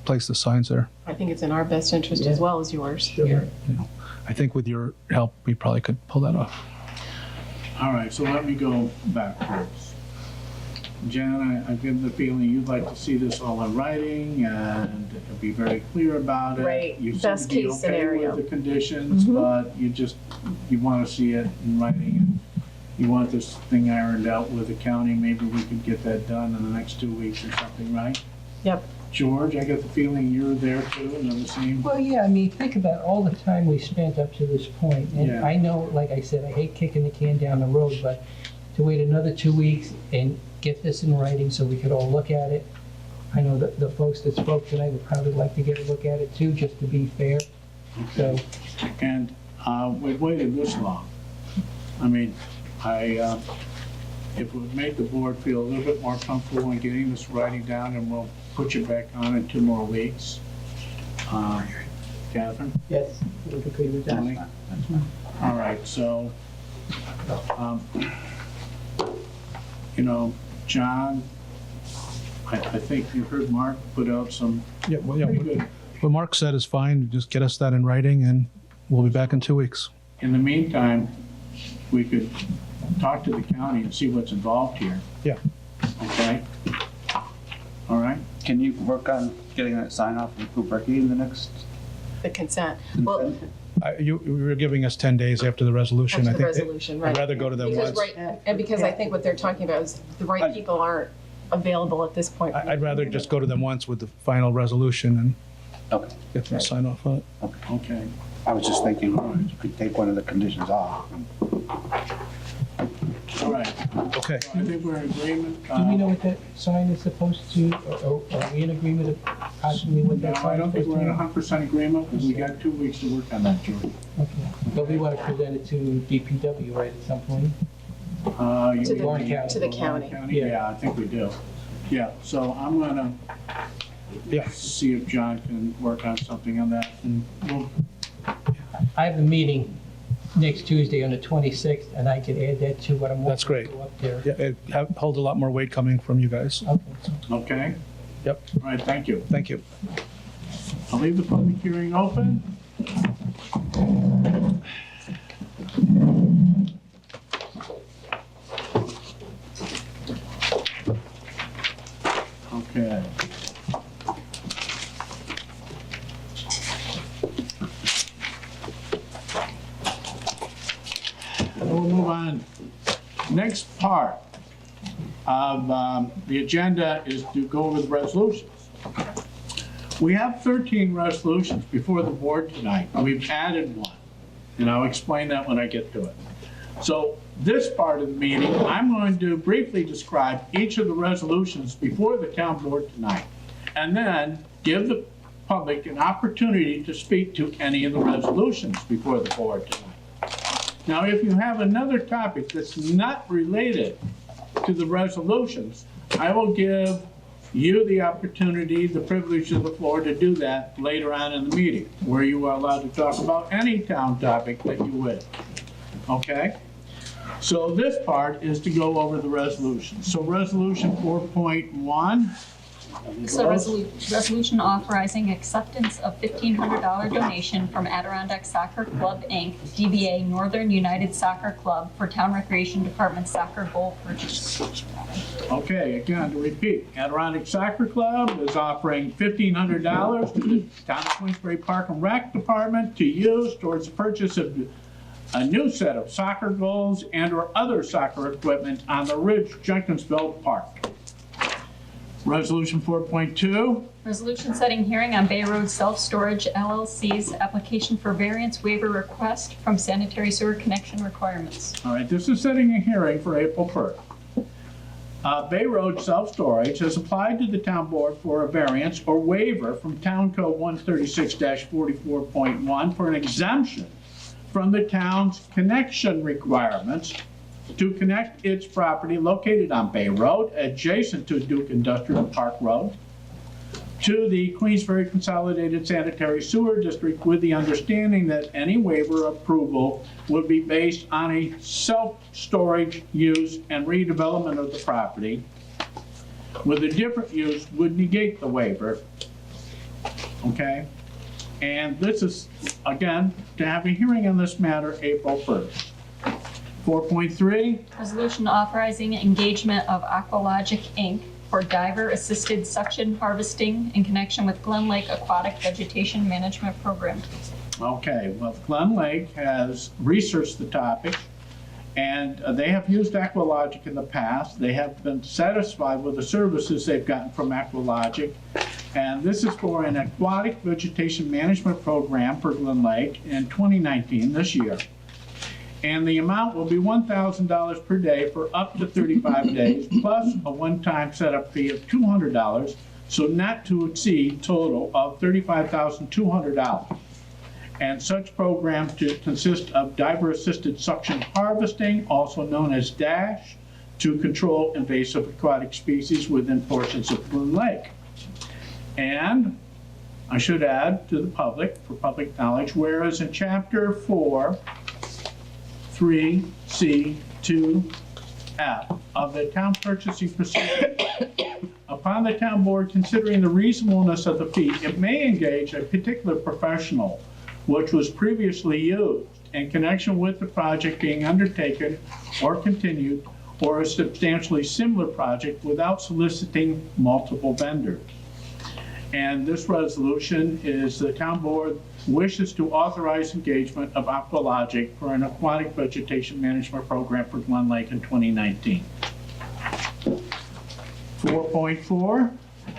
place the signs there. I think it's in our best interest as well as yours. You know, I think with your help, we probably could pull that off. All right, so let me go backwards. Jan, I get the feeling you'd like to see this all in writing and be very clear about it. Right, You seem best to be case okay scenario. with the conditions, but you want to see it in writing. And you want this thing ironed out with the county. Maybe we could get that done in the next 2 weeks or something, right? Yep. George, I get the feeling you're there too, and the same. Well, yeah, I mean, think about all the time we spent up to this point. And Yeah. I know, like I said, I hate kicking the can down the road, but to wait another 2 weeks and get this in writing so we could all look at it. I know that the folks that spoke tonight would probably like to get a look at it too, just to be fair. So, And we've waited this long. I mean, if it would make the board feel a little bit more comfortable in getting this writing down, and we'll put you back on in 2 more weeks. Catherine? yes, I would agree with that. Tony? All right, so, John, I think you heard Mark put out some pretty good. What Mark said is fine. Just get us that in writing and we'll be back in 2 weeks. In the meantime, we could talk to the county and see what's involved here. Yeah. Okay? All right? Can you work on getting that sign off from Queensbury in the next? The consent. Well, You were giving us 10 days after the resolution. after the I think resolution, right. I'd rather go to them Because, once. right, and because I think what they're talking about is the right people aren't available at this point. I'd rather just go to them once with the final resolution and Okay. get them to sign off on it. Okay. I was just thinking, you could take one of the conditions off. All right. Okay. So I think we're in agreement. Do we know what that sign is supposed to, or are we in agreement of possibly what No, that I sign don't is think supposed we're in to 100% agreement, because we got 2 weeks to work on that, George. be? Okay. But we want to present it to DPW, right, at some point? You To mean Warren County. To the county. Yeah, I think we do. Yeah, so I'm gonna see if John can work on something on that, and we'll, I have a meeting next Tuesday on the 26th, and I can add that to what I'm. That's great. Go up there. Yeah, it holds a lot more weight coming from you guys. okay? Yep. All right, thank you. Thank you. I'll leave the public hearing open. Okay. We'll move on. Next part of the agenda is to go over the resolutions. We have 13 resolutions before the board tonight. We've added one, and I'll explain that when I get to it. So this part of the meeting, I'm going to briefly describe each of the resolutions before the town board tonight, and then give the public an opportunity to speak to any of the resolutions before the board tonight. Now, if you have another topic that's not related to the resolutions, I will give you the opportunity, the privilege of the floor to do that later on in the meeting, where you are allowed to talk about any town topic that you wish. Okay? So this part is to go over the resolution. So resolution 4.1 This is a resolution authorizing acceptance of $1,500 donation from Adirondack Soccer Club, Inc., DBA Northern United Soccer Club for Town Recreation Department soccer goal purchase. Okay, again, to repeat, Adirondack Soccer Club is offering $1,500 to the Town of Queensbury Park and Rec Department to use towards the purchase of a new set of soccer goals and/or other soccer equipment on the Ridge, Jenkinsville Park. Resolution 4.2. Resolution setting hearing on Bay Road Self-Storage LLC's application for variance waiver request from sanitary sewer connection requirements. All right, this is setting a hearing for April 1st. Bay Road Self-Storage has applied to the town board for a variance or waiver from Town Code 136-44.1 for an exemption from the town's connection requirements to connect its property located on Bay Road, adjacent to Duke Industrial Park Road, to the Queensbury Consolidated Sanitary Sewer District, with the understanding that any waiver approval would be based on a self-storage use and redevelopment of the property, with a different use would negate the waiver. Okay? And this is, again, to have a hearing on this matter April 1st. 4.3. Resolution authorizing engagement of Aqualogic, Inc. for diver-assisted suction harvesting in connection with Glen Lake Aquatic Vegetation Management Program. Okay, well, Glen Lake has researched the topic, and they have used Aqualogic in the past. They have been satisfied with the services they've gotten from Aqualogic, and this is for an aquatic vegetation management program for Glen Lake in 2019, this year. And the amount will be $1,000 per day for up to 35 days, plus a one-time setup fee of $200, so not to exceed total of $35,200. And such program to consist of diver-assisted suction harvesting, also known as DASH, to control invasive aquatic species within portions of Glen Lake. And I should add to the public, for public knowledge, whereas in Chapter 4, 3C, 2F of the town purchasing procedure, upon the town board considering the reasonableness of the fee, it may engage a particular professional which was previously used in connection with the project being undertaken or continued, or a substantially similar project without soliciting multiple vendors. And this resolution is the town board wishes to authorize engagement of Aqualogic for an aquatic vegetation management program for Glen Lake in 2019. 4.4.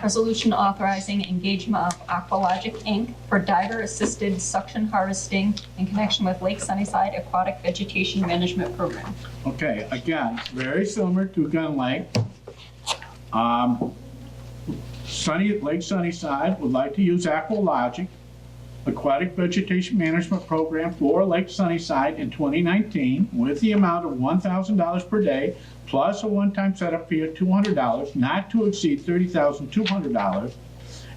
Resolution authorizing engagement of Aqualogic, Inc. for diver-assisted suction harvesting in connection with Lake Sunnyside Aquatic Vegetation Management Program. Okay, again, very similar to Glen Lake. Lake Sunnyside would like to use Aqualogic Aquatic Vegetation Management Program for Lake Sunnyside in 2019 with the amount of $1,000 per day plus a one-time setup fee of $200, not to exceed $30,200,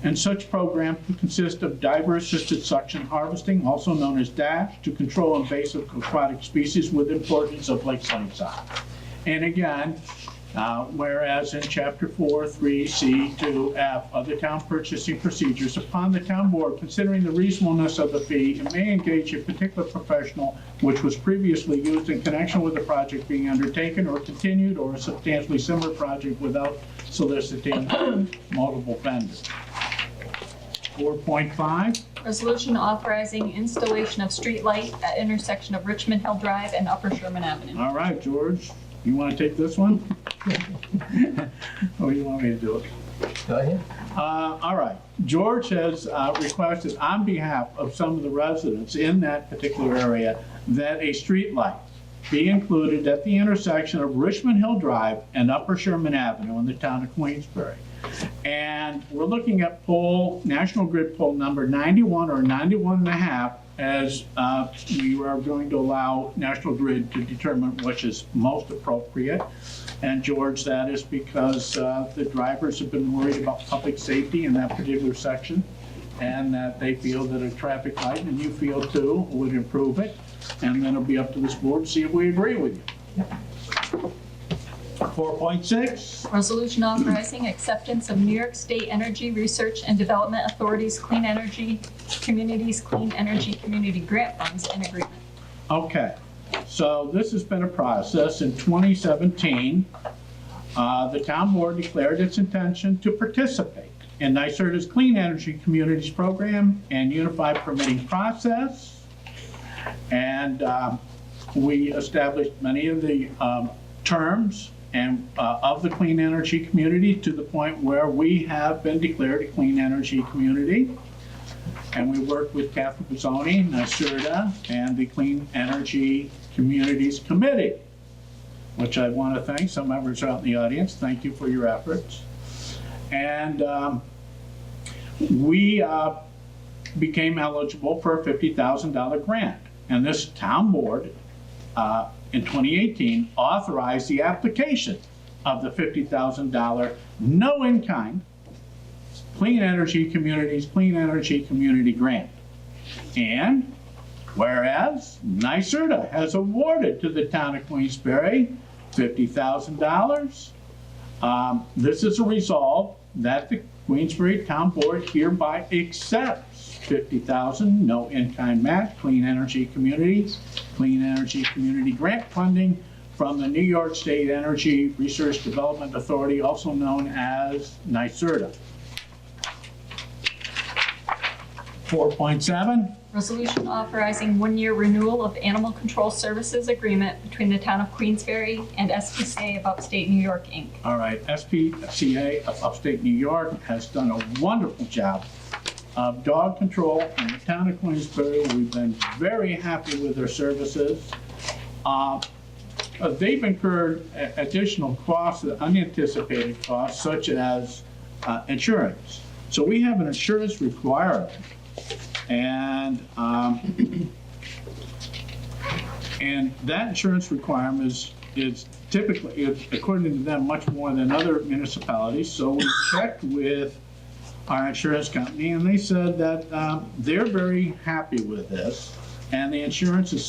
and such program to consist of diver-assisted suction harvesting, also known as DASH, to control invasive aquatic species within portions of Lake Sunnyside. And again, whereas in Chapter 4, 3C, 2F of the town purchasing procedures, upon the town board considering the reasonableness of the fee, it may engage a particular professional which was previously used in connection with the project being undertaken or continued, or a substantially similar project without soliciting multiple vendors. 4.5. Resolution authorizing installation of street light at intersection of Richmond Hill Drive and Upper Sherman Avenue. All right, George, you want to take this one? Or you want me to do it? Go ahead. All right. George has requested on behalf of some of the residents in that particular area that a street light be included at the intersection of Richmond Hill Drive and Upper Sherman Avenue in the town of Queensbury. And we're looking at National Grid poll number 91 or 91.5 as we are going to allow National Grid to determine which is most appropriate. And George, that is because the drivers have been worried about public safety in that particular section, and that they feel that a traffic light, and you feel too, would improve it. And then it'll be up to this board to see if we agree with you. 4.6, Resolution authorizing acceptance of New York State Energy Research and Development Authority's Clean Energy Communities Clean Energy Community Grant Funds and Agreement. okay. So this has been a process. In 2017, the town board declared its intention to participate in NYSERDA's Clean Energy Communities Program and Unified Permitting Process. And we established many of the terms and of the clean energy community to the point where we have been declared a clean energy community. And we worked with Kathy Pizzoni, NYSERDA, and the Clean Energy Communities Committee, which I want to thank. Some members out in the audience. Thank you for your efforts. And we became eligible for a $50,000 grant. And this town board in 2018 authorized the application of the $50,000 no in-kind Clean Energy Communities Clean Energy Community Grant. And whereas NYSERDA has awarded to the town of Queensbury $50,000, this is a resolve that the Queensbury Town Board hereby accepts $50,000 no in-kind match Clean Energy Communities Clean Energy Community Grant funding from the New York State Energy Research Development Authority, also known as NYSERDA. 4.7. Resolution authorizing one-year renewal of animal control services agreement between the town of Queensbury and SPCA of Upstate New York, Inc. All right, SPCA of Upstate New York has done a wonderful job of dog control in the town of Queensbury. We've been very happy with their services. They've incurred additional costs, unanticipated costs, such as insurance. So we have an insurance requirement. And that insurance requirement is typically, according to them, much more than other municipalities. So we checked with our insurance company, and they said that they're very happy with this. And the insurance is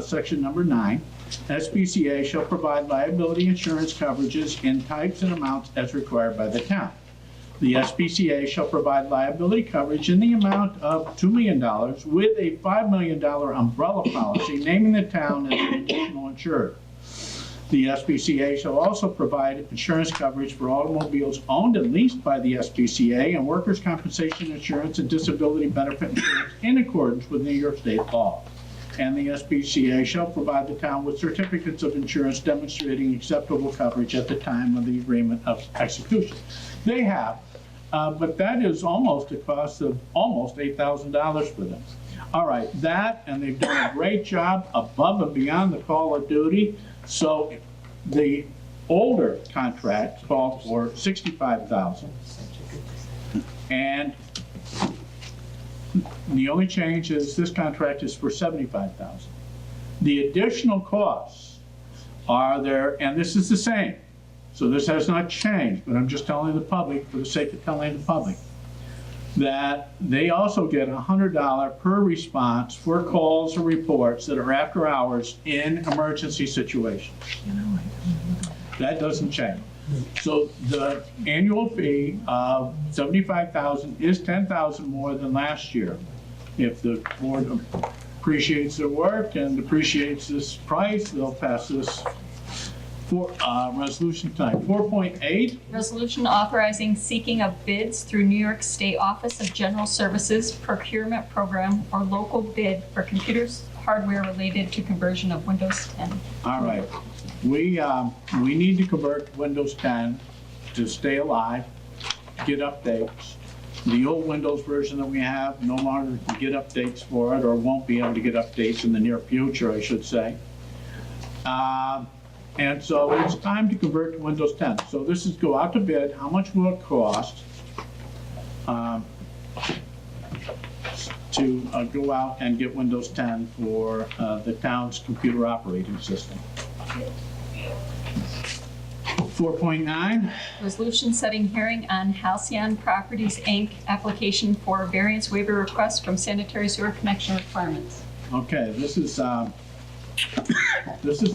section number 9. SPCA shall provide liability insurance coverages in types and amounts as required by the town. The SPCA shall provide liability coverage in the amount of $2 million with a $5 million umbrella policy naming the town as an additional insurer. The SPCA shall also provide insurance coverage for automobiles owned and leased by the SPCA and workers' compensation insurance and disability benefit insurance in accordance with New York State law. And the SPCA shall provide the town with certificates of insurance demonstrating acceptable coverage at the time of the agreement of execution. They have. But that is almost a cost of almost $8,000 for them. All right, that, and they've done a great job above and beyond the call of duty. So the older contract called for $65,000. And the only change is this contract is for $75,000. The additional costs are there, and this is the same. So this has not changed, but I'm just telling the public, for the sake of telling the public, that they also get $100 per response for calls or reports that are after hours in emergency situations. That doesn't change. So the annual fee of $75,000 is $10,000 more than last year. If the board appreciates their work and appreciates this price, they'll pass this resolution tonight. 4.8. Resolution authorizing seeking of bids through New York State Office of General Services Procurement Program or local bid for computers, hardware related to conversion of Windows 10. All right. We need to convert Windows 10 to stay alive, get updates. The old Windows version that we have no longer can get updates for it, or won't be able to get updates in the near future, I should say. And so it's time to convert to Windows 10. So this is go out to bid. How much will it cost to go out and get Windows 10 for the town's computer operating system? 4.9. Resolution setting hearing on Halcyon Properties, Inc. application for variance waiver request from sanitary sewer connection requirements. Okay, this is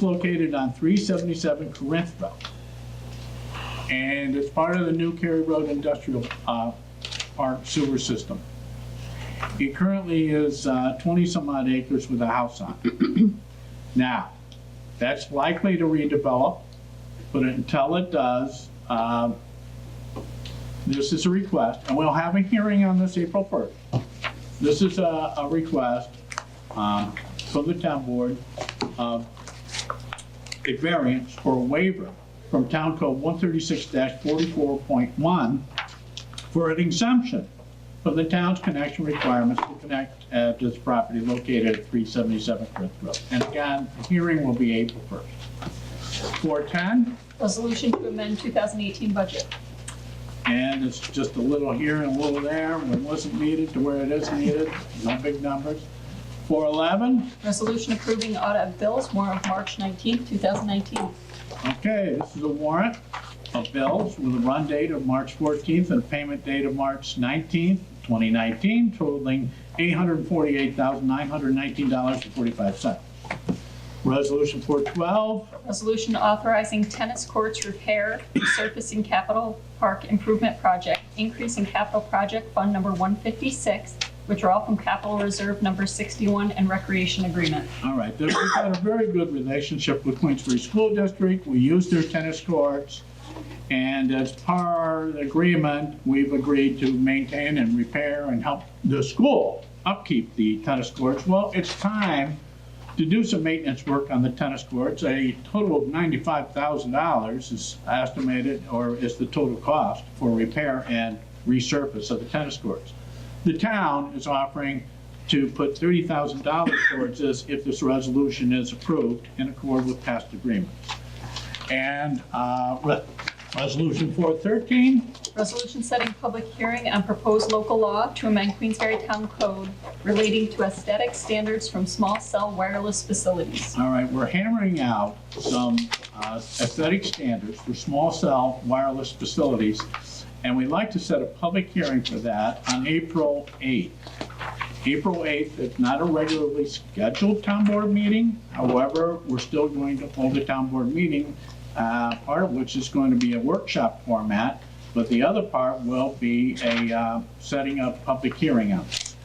located on 377 Corinth Road. And it's part of the new Cary Road Industrial Park sewer system. It currently is 20 some odd acres with a house on it. Now, that's likely to redevelop, but until it does, this is a request, and we'll have a hearing on this April 1st. This is a request from the town board of a variance or a waiver from Town Code 136-44.1 for an exemption from the town's connection requirements to connect to this property located at 377 Frith Road. And again, the hearing will be April 1st. 410. Resolution to amend 2018 budget. And it's just a little here and a little there, where it wasn't needed to where it is needed, no big numbers. 411. Resolution approving audit of bills, warrant of March 19th, 2019. Okay, this is a warrant of bills with a run date of March 14th and a payment date of March 19th, 2019, totaling $848,919.45. Resolution 412. Resolution authorizing tennis courts repair, resurfacing capital park improvement project, increasing capital project fund number 156, withdrawal from capital reserve number 61, and recreation agreement. All right, we've got a very good relationship with Queensbury School District. We use their tennis courts. And as part of the agreement, we've agreed to maintain and repair and help the school upkeep the tennis courts. Well, it's time to do some maintenance work on the tennis courts. A total of $95,000 is estimated, or is the total cost for repair and resurface of the tennis courts. The town is offering to put $30,000 towards this if this resolution is approved in accord with past agreements. And Resolution 413. Resolution setting public hearing on proposed local law to amend Queensbury Town Code relating to aesthetic standards from small cell wireless facilities. All right, we're hammering out some aesthetic standards for small cell wireless facilities, and we'd like to set a public hearing for that on April 8th. April 8th is not a regularly scheduled town board meeting. However, we're still going to hold a town board meeting, part of which is going to be a workshop format, but the other part will be a setting a public hearing on it.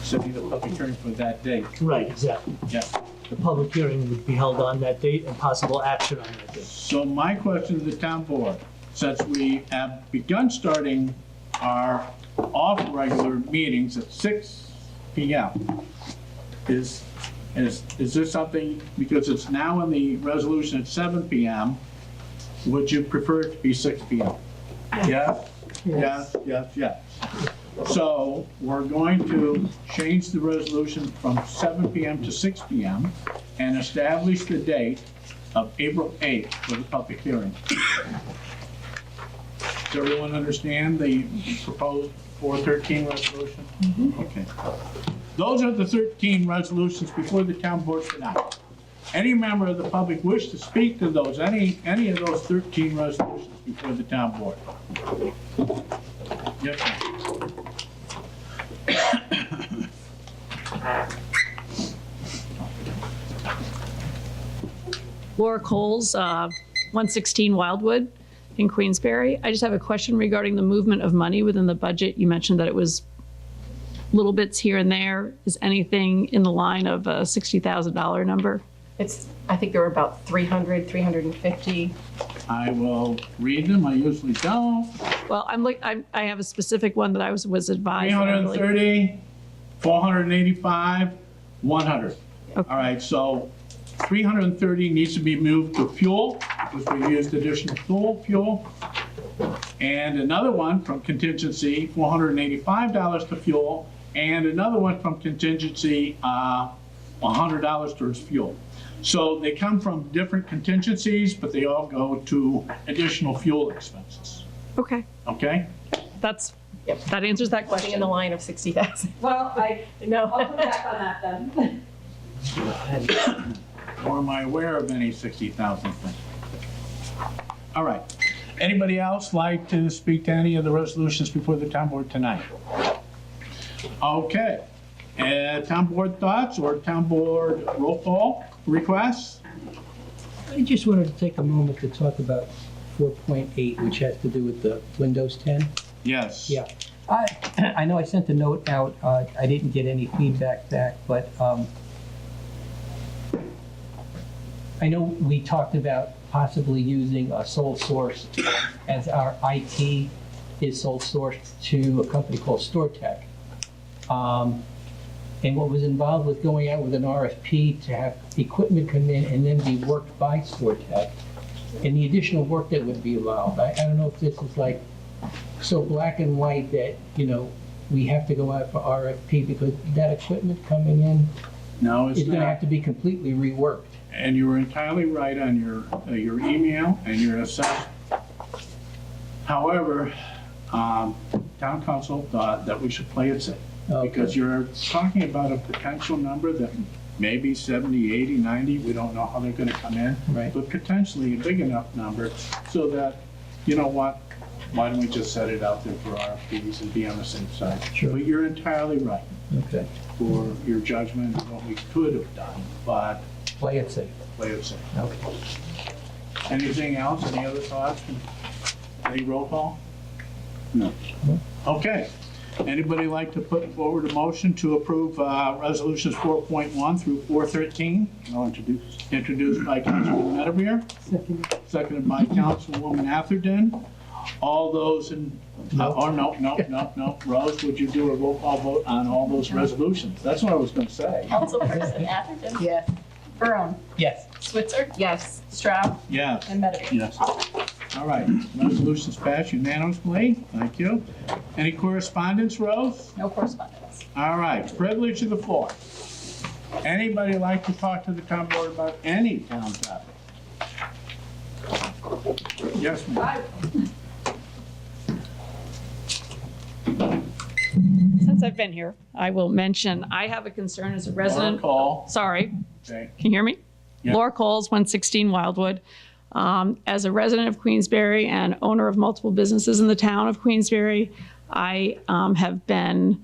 Setting the public hearing for that date. Right, exactly. Yeah. The public hearing would be held on that date and possible action on that date. So my question to the town board, since we have begun starting our off-regular meetings at 6 p.m., is this something, because it's now in the resolution at 7 p.m., would you prefer it to be 6 p.m.? Yes? Yes, yes, yes. So we're going to change the resolution from 7 p.m. to 6 p.m. and establish the date of April 8th for the public hearing. Does everyone understand the proposed 413 resolution? Mm-hmm. Okay. Those are the 13 resolutions before the town board tonight. Any member of the public wish to speak to those, any of those 13 resolutions before the town board? Yes, ma'am. Laura Coles, 116 Wildwood in Queensbury. I just have a question regarding the movement of money within the budget. You mentioned that it was little bits here and there. Is anything in the line of a $60,000 number? I think there were about 300, 350. I will read them. I usually don't. Well, I have a specific one that I was advised. 330, 485, 100. Okay. All right, so 330 needs to be moved to fuel, because we used additional fuel. And another one from contingency, $485 to fuel, and another one from contingency, $100 towards fuel. So they come from different contingencies, but they all go to additional fuel expenses. Okay. Okay? That answers that question. In the line of 60,000. Well, I'll come back on that then. Or am I aware of any 60,000 things? All right. Anybody else like to speak to any of the resolutions before the town board tonight? Okay. Town board thoughts or town board roll call requests? I just wanted to take a moment to talk about 4.8, which has to do with the Windows 10. Yes. Yeah. I know I sent a note out. I didn't get any feedback back, but I know we talked about possibly using a sole source as our IT is sole sourced to a company called StoreTech. And what was involved with going out with an RFP to have equipment come in and then be worked by StoreTech, and the additional work that would be involved. I don't know if this is like so black and white that, you know, we have to go out for RFP because that equipment coming in No, it's is going to not. have to be completely reworked. And you were entirely right on your email and your assessment. However, town council thought that we should play it safe. Okay. Because you're talking about a potential number that may be 70, 80, 90, we don't know how they're gonna come in. Right. But potentially a big enough number so that, you know what, why don't we just set it out there for RFPs and be on the safe side? Sure. But you're entirely right Okay. for your judgment and what we could have done, but Play it safe. play it safe. Okay. Anything else, any other thoughts? Any roll call? No. Okay. Anybody like to put forward a motion to approve resolutions 4.1 through 413? I'll introduce. Introduced by Councilman Medavere, seconded by Councilwoman Atherton. All those in, no. Rose, would you do a roll call vote on all those resolutions? That's what I was going to say. Councilperson Atherton? Yes. Barone? Yes. Switzer? Yes. Stroud? Yes. And Medavere? Yes. All right, resolutions passed unanimously. Thank you. Any correspondence, Rose? No correspondence. All right, privilege of the floor. Anybody like to talk to the town board about any town topic? Yes, ma'am. Since I've been here, I will mention, I have a concern as a resident. Call. Sorry, Okay. can you hear me? Yeah. Laura Coles, 116 Wildwood. As a resident of Queensbury and owner of multiple businesses in the town of Queensbury, I have been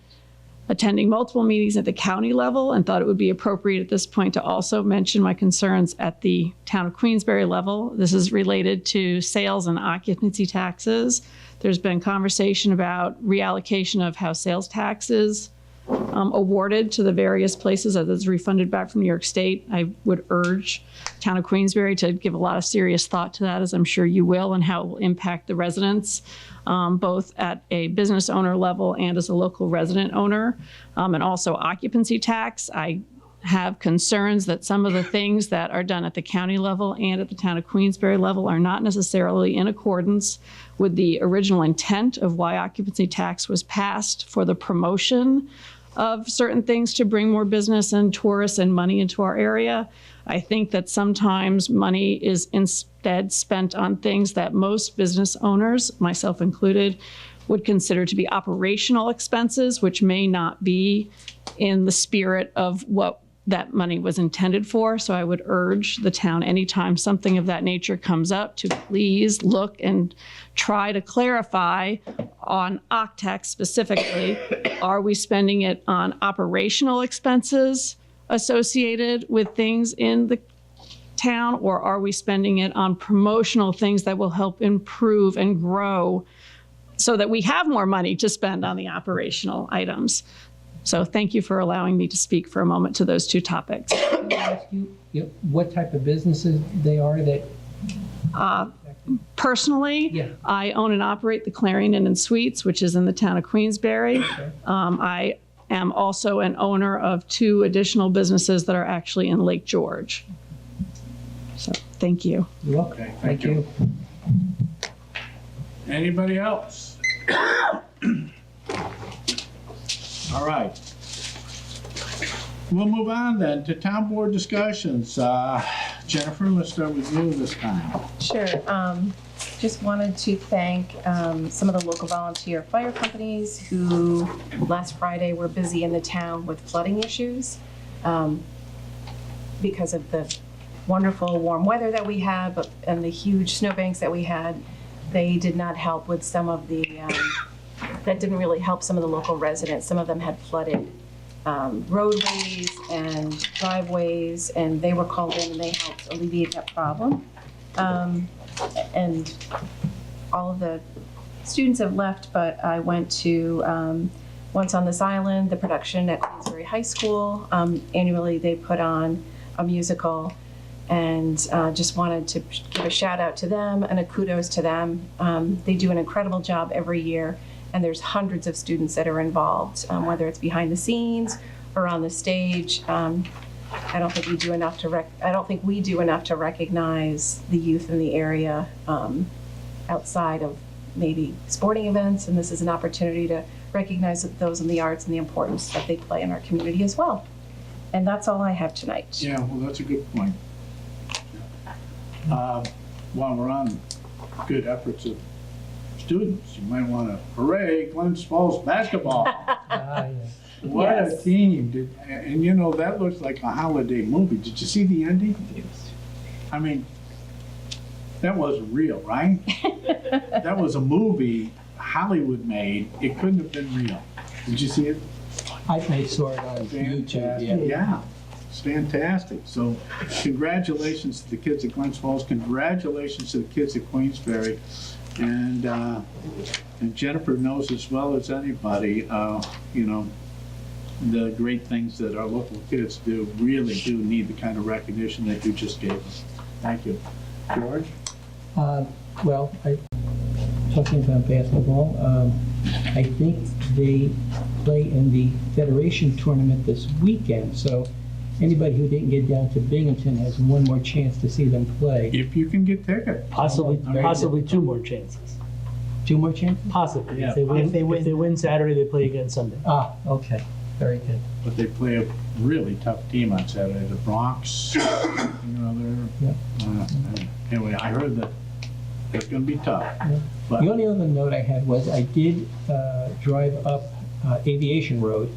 attending multiple meetings at the county level and thought it would be appropriate at this point to also mention my concerns at the town of Queensbury level. This is related to sales and occupancy taxes. There's been conversation about reallocation of how sales taxes awarded to the various places as it's refunded back from New York State. I would urge town of Queensbury to give a lot of serious thought to that, as I'm sure you will, and how it will impact the residents, both at a business owner level and as a local resident owner, and also occupancy tax. I have concerns that some of the things that are done at the county level and at the town of Queensbury level are not necessarily in accordance with the original intent of why occupancy tax was passed, for the promotion of certain things to bring more business and tourists and money into our area. I think that sometimes money is instead spent on things that most business owners, myself included, would consider to be operational expenses, which may not be in the spirit of what that money was intended for. So I would urge the town, anytime something of that nature comes up, to please look and try to clarify on OCTEX specifically, are we spending it on operational expenses associated with things in the town, or are we spending it on promotional things that will help improve and grow so that we have more money to spend on the operational items? So thank you for allowing me to speak for a moment to those two topics. Can I ask you what type of businesses they are that? Personally, Yeah. I own and operate the Clarion Inn and Suites, which is in the town of Queensbury. I am also an owner of 2 additional businesses that are actually in Lake George. So thank you. You're welcome. Okay, thank you. Anybody else? All right. We'll move on then to town board discussions. Jennifer, let's start with you this time. Sure. Just wanted to thank some of the local volunteer fire companies who last Friday were busy in the town with flooding issues because of the wonderful warm weather that we had and the huge snowbanks that we had. They did not help with some of the, that didn't really help some of the local residents. Some of them had flooded roadways and driveways, and they were called in and they helped alleviate that problem. And all of the students have left, but I went to Once on This Island, the production at Queensbury High School. Annually, they put on a musical, and just wanted to give a shout out to them and a kudos to them. They do an incredible job every year, and there's hundreds of students that are involved, whether it's behind the scenes or on the stage. I don't think we do enough to recognize the youth in the area outside of maybe sporting events, and this is an opportunity to recognize those in the arts and the importance that they play in our community as well. And that's all I have tonight. Yeah, well, that's a good point. While we're on good efforts of students, you might want to, hooray, Glens Falls basketball. What a team. And you know, that looks like a holiday movie. Did you see the ending? I mean, that wasn't real, right? That was a movie Hollywood made. It couldn't have been real. Did you see it? I saw it on YouTube. Yeah, it's fantastic. So congratulations to the kids at Glens Falls. Congratulations to the kids at Queensbury. And Jennifer knows as well as anybody, you know, the great things that our local kids do really do need the kind of recognition that you just gave us. Thank you. George? Well, talking about basketball, I think they play in the Federation tournament this weekend, so anybody who didn't get down to Binghamton has one more chance to see them play. If you can get tickets. Possibly two more chances. Two more chances? Possibly. Yeah. If they win Saturday, they play again Sunday. Ah, okay. Very good. But they play a really tough team on Saturday. The Bronx, you know, they're, anyway, I heard that it's going to be tough. Yeah. But The only other note I had was I did drive up Aviation Road,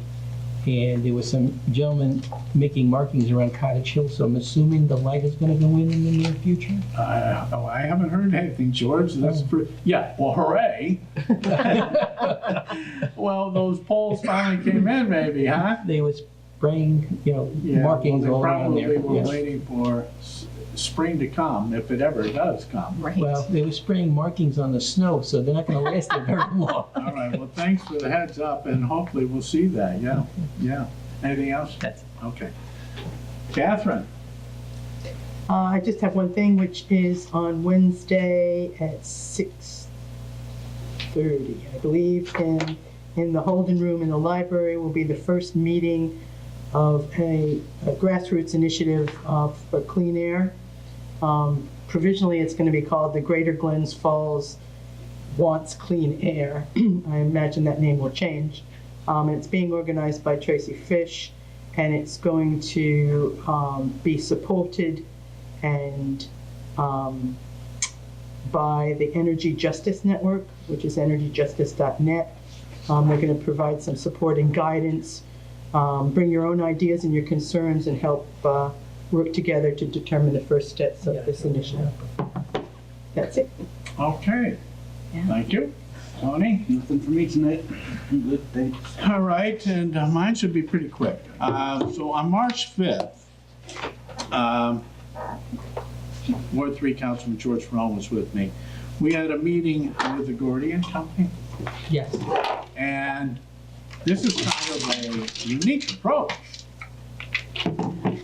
and there was some gentleman making markings around Cottage Hill, so I'm assuming the light is going to go in the near future? I haven't heard anything, George. That's yeah, well, hooray. Well, those poles finally came in, maybe, huh? They were spraying, markings all around there. They probably were waiting for spring to come, if it ever does come. Right. Well, they were spraying markings on the snow, so they're not going to last there very long. All right, well, thanks for the heads up, and hopefully we'll see that, yeah, yeah. Anything else? That's it. Okay. Catherine? I just have one thing, which is on Wednesday at 6:30, I believe, in the Holden Room in the library will be the first meeting of a grassroots initiative for clean air. Provisionally, it's going to be called the Greater Glens Falls Wants Clean Air. I imagine that name will change. And it's being organized by Tracy Fish, and it's going to be supported and by the Energy Justice Network, which is energyjustice.net. They're going to provide some support and guidance, bring your own ideas and your concerns, and help work together to determine the first steps of this initiative. That's it. Okay. Thank you. Tony? Nothing for me tonight. I'm good, thanks. All right, and mine should be pretty quick. So on March 5th, Ward 3 Councilman George Ferrell was with me. We had a meeting with the Gordian Company. Yes. And this is kind of a unique approach.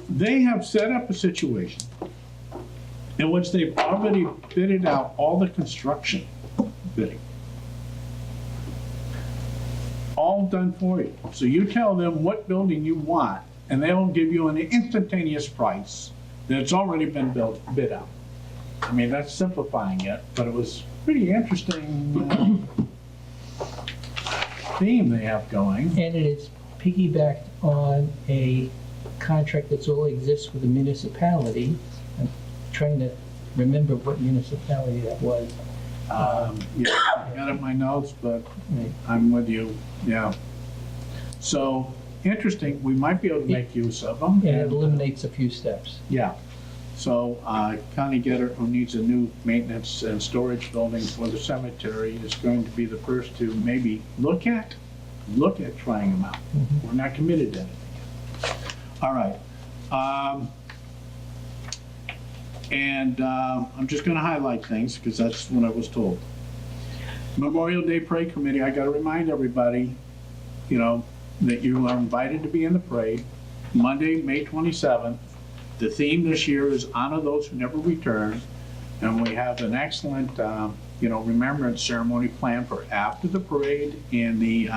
They have set up a situation in which they've already bidded out all the construction bidding. All done for you. So you tell them what building you want, and they'll give you an instantaneous price that's already been bid out. I mean, that's simplifying it, but it was pretty interesting theme they have going. And it is piggybacked on a contract that's already exists with a municipality. I'm trying to remember what municipality that was. Yeah, I got it in my notes, but I'm with you, yeah. So, interesting, we might be able to make use of them. And it eliminates a few steps. Yeah. So, Connie Getter, who needs a new maintenance and storage building for the cemetery, is going to be the first to maybe look at look at trying them out. We're not committed to anything yet. All right. I'm just gonna highlight things because that's what I was told. Memorial Day Parade Committee, I gotta remind everybody, you know, that you are invited to be in the parade, Monday, May 27th. The theme this year is Honor Those Who Never Return, and we have an excellent, remembrance ceremony planned for after the parade in the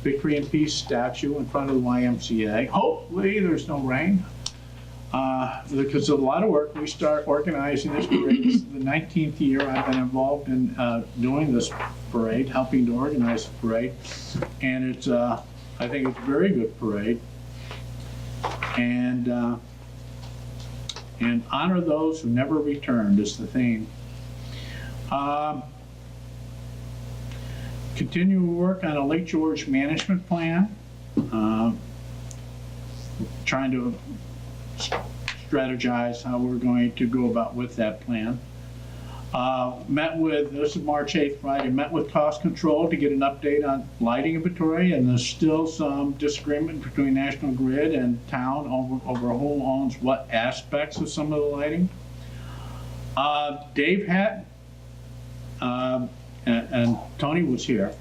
Victory and Peace statue in front of the YMCA. Hopefully, there's no rain. Because of a lot of work, we start organizing this parade. This is the 19th year I've been involved in doing this parade, helping to organize the parade. And it's, I think it's a very good parade. And honor those who never returned is the theme. Continue work on a Lake George management plan. Trying to strategize how we're going to go about with that plan. This is March 8th, Friday, met with cost control to get an update on lighting inventory, and there's still some disagreement between National Grid and town over who owns what aspects of some of the lighting. Dave Hatton and Tony was here,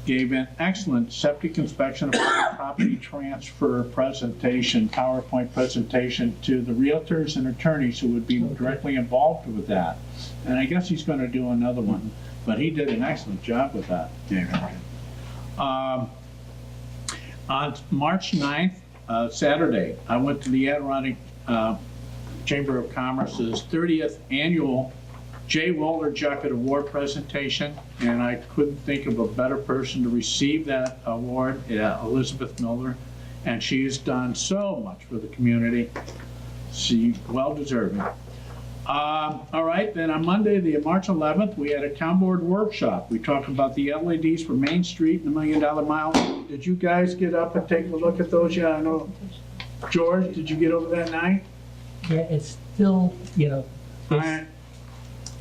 gave an excellent septic inspection of property transfer presentation, PowerPoint presentation to the realtors and attorneys who would be directly involved with that. And I guess he's going to do another one, but he did an excellent job with that. On March 9th, Saturday, I went to the Adirondack Chamber of Commerce's 30th annual J. Wohler Jucket Award presentation, and I couldn't think of a better person to receive that award, Elizabeth Miller, and she has done so much for the community. She well deserving. All right, then on Monday, March 11th, we had a town board workshop. We talked about the LEDs for Main Street and the $1 Million Mile. Did you guys get up and take a look at those yet? I know, George, did you get over that night? Yeah, it's still,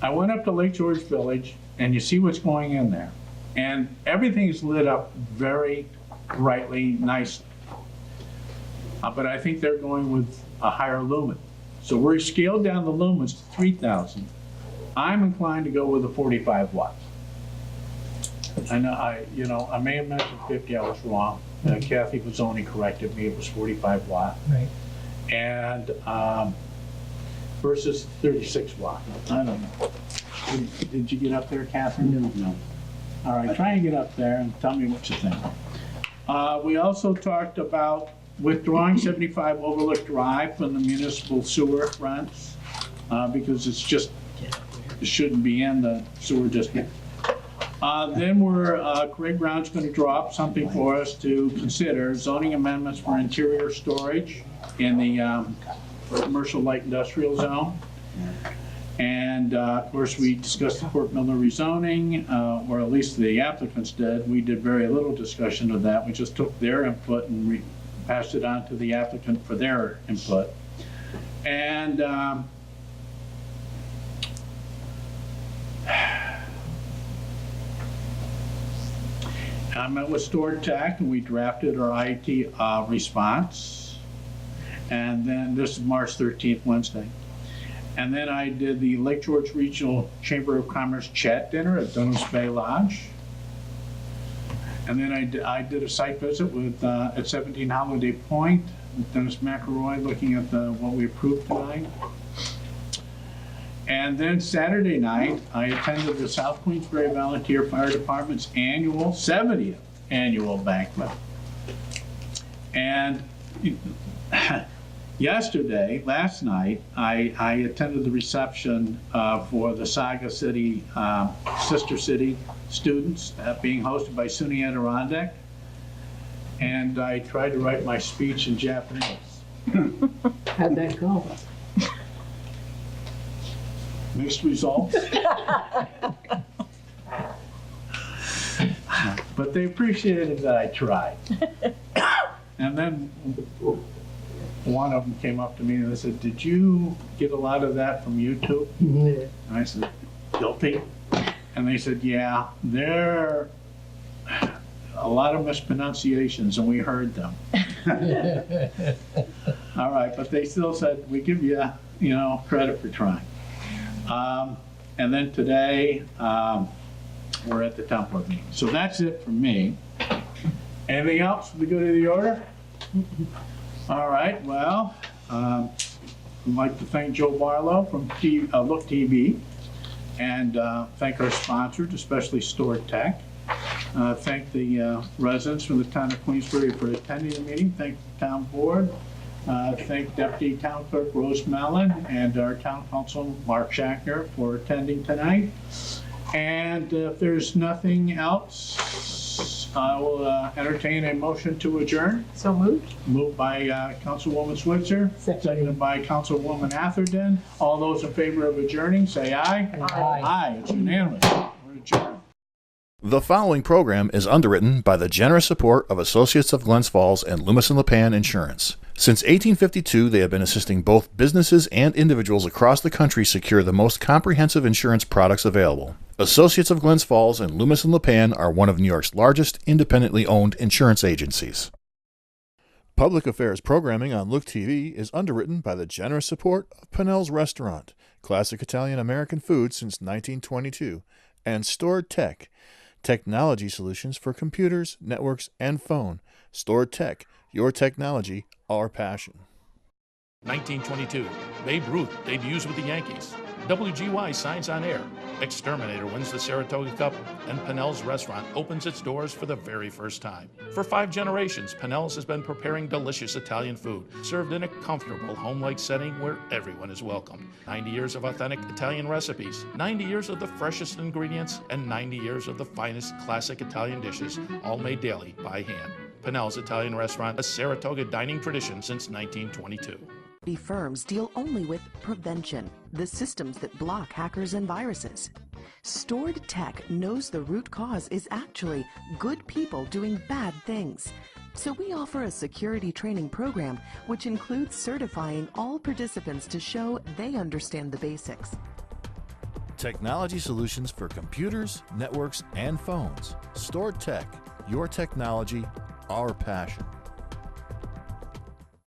I went up to Lake George Village, and you see what's going in there. And everything's lit up very brightly, nicely. But I think they're going with a higher lumen. So we're scaled down the lumens to 3,000. I'm inclined to go with a 45 watt. I know I may have mentioned 50, I was wrong. Kathy Mazzoni corrected me, it was 45 watt. Right. And versus 36 watt. I don't know. Did you get up there, Catherine? No. All right, try and get up there and tell me what you think. We also talked about withdrawing 75 Overlook Drive from the municipal sewer rents because it shouldn't be in the sewer district. Then Craig Brown's going to draw up something for us to consider, zoning amendments for interior storage in the commercial light industrial zone. And of course, we discussed the Fort Miller rezoning, or at least the applicants did. We did very little discussion of that. We just took their input and passed it on to the applicant for their input. And I met with Stored Tech and we drafted our IT response. And then this is March 13th, Wednesday. And then I did the Lake George Regional Chamber of Commerce chat dinner at Dunham's Bay Lodge. And then I did a site visit with at 17 Holiday Point with Dennis McElroy looking at what we approved tonight. And then Saturday night, I attended the South Queensbury Volunteer Fire Department's 70th annual banquet. And last night, I attended the reception for the Saga City, Sister City students being hosted by SUNY Adirondack. And I tried to write my speech in Japanese. How'd that go? Mixed results. But they appreciated that I tried. And then one of them came up to me and they said, "Did you get a lot of that from YouTube?" Yeah. And I said, "Guilty." And they said, "Yeah, they're a lot of mispronunciations, and we heard them. All right, but they still said, we give you, credit for trying. And then today, we're at the town board meeting. So that's it for me. Anything else for the good of the order? All right, well, I'd like to thank Joe Barlow from Look TV, and thank our sponsors, especially Stored Tech. Thank the residents from the town of Queensbury for attending the meeting. Thank the town board. Thank Deputy Town Clerk Rose Mellon and our Town Council Mark Shackner for attending tonight. And if there's nothing else, I will entertain a motion to adjourn. So moved. Moved by Councilwoman Switzer, seconded by Councilwoman Atherton. All those in favor of adjourning, say aye. Aye. Aye, it's unanimous. We're adjourned. The following program is underwritten by the generous support of Associates of Glens Falls and Loomis and Lipan Insurance. Since 1852, they have been assisting both businesses and individuals across the country secure the most comprehensive insurance products available. Associates of Glens Falls and Loomis and Lipan are one of New York's largest independently owned insurance agencies. Public affairs programming on Look TV is underwritten by the generous support of Pinnell's Restaurant, classic Italian-American food since 1922, and Stored Tech, technology solutions for computers, networks, and phone. Stored Tech, your technology, our passion. 1922, Babe Ruth debuts with the Yankees. WGY signs on air. Exterminator wins the Saratoga Cup, and Pinnell's Restaurant opens its doors for the very first time. For 5 generations, Pinnell's has been preparing delicious Italian food, served in a comfortable, home-like setting where everyone is welcomed. 90 years of authentic Italian recipes, 90 years of the freshest ingredients, and 90 years of the finest classic Italian dishes, all made daily by hand. Pinnell's Italian Restaurant, a Saratoga dining tradition since 1922. Firms deal only with prevention, the systems that block hackers and viruses. Stored Tech knows the root cause is actually good people doing bad things. So we offer a security training program which includes certifying all participants to show they understand the basics. Technology solutions for computers, networks, and phones. Stored Tech, your technology, our passion.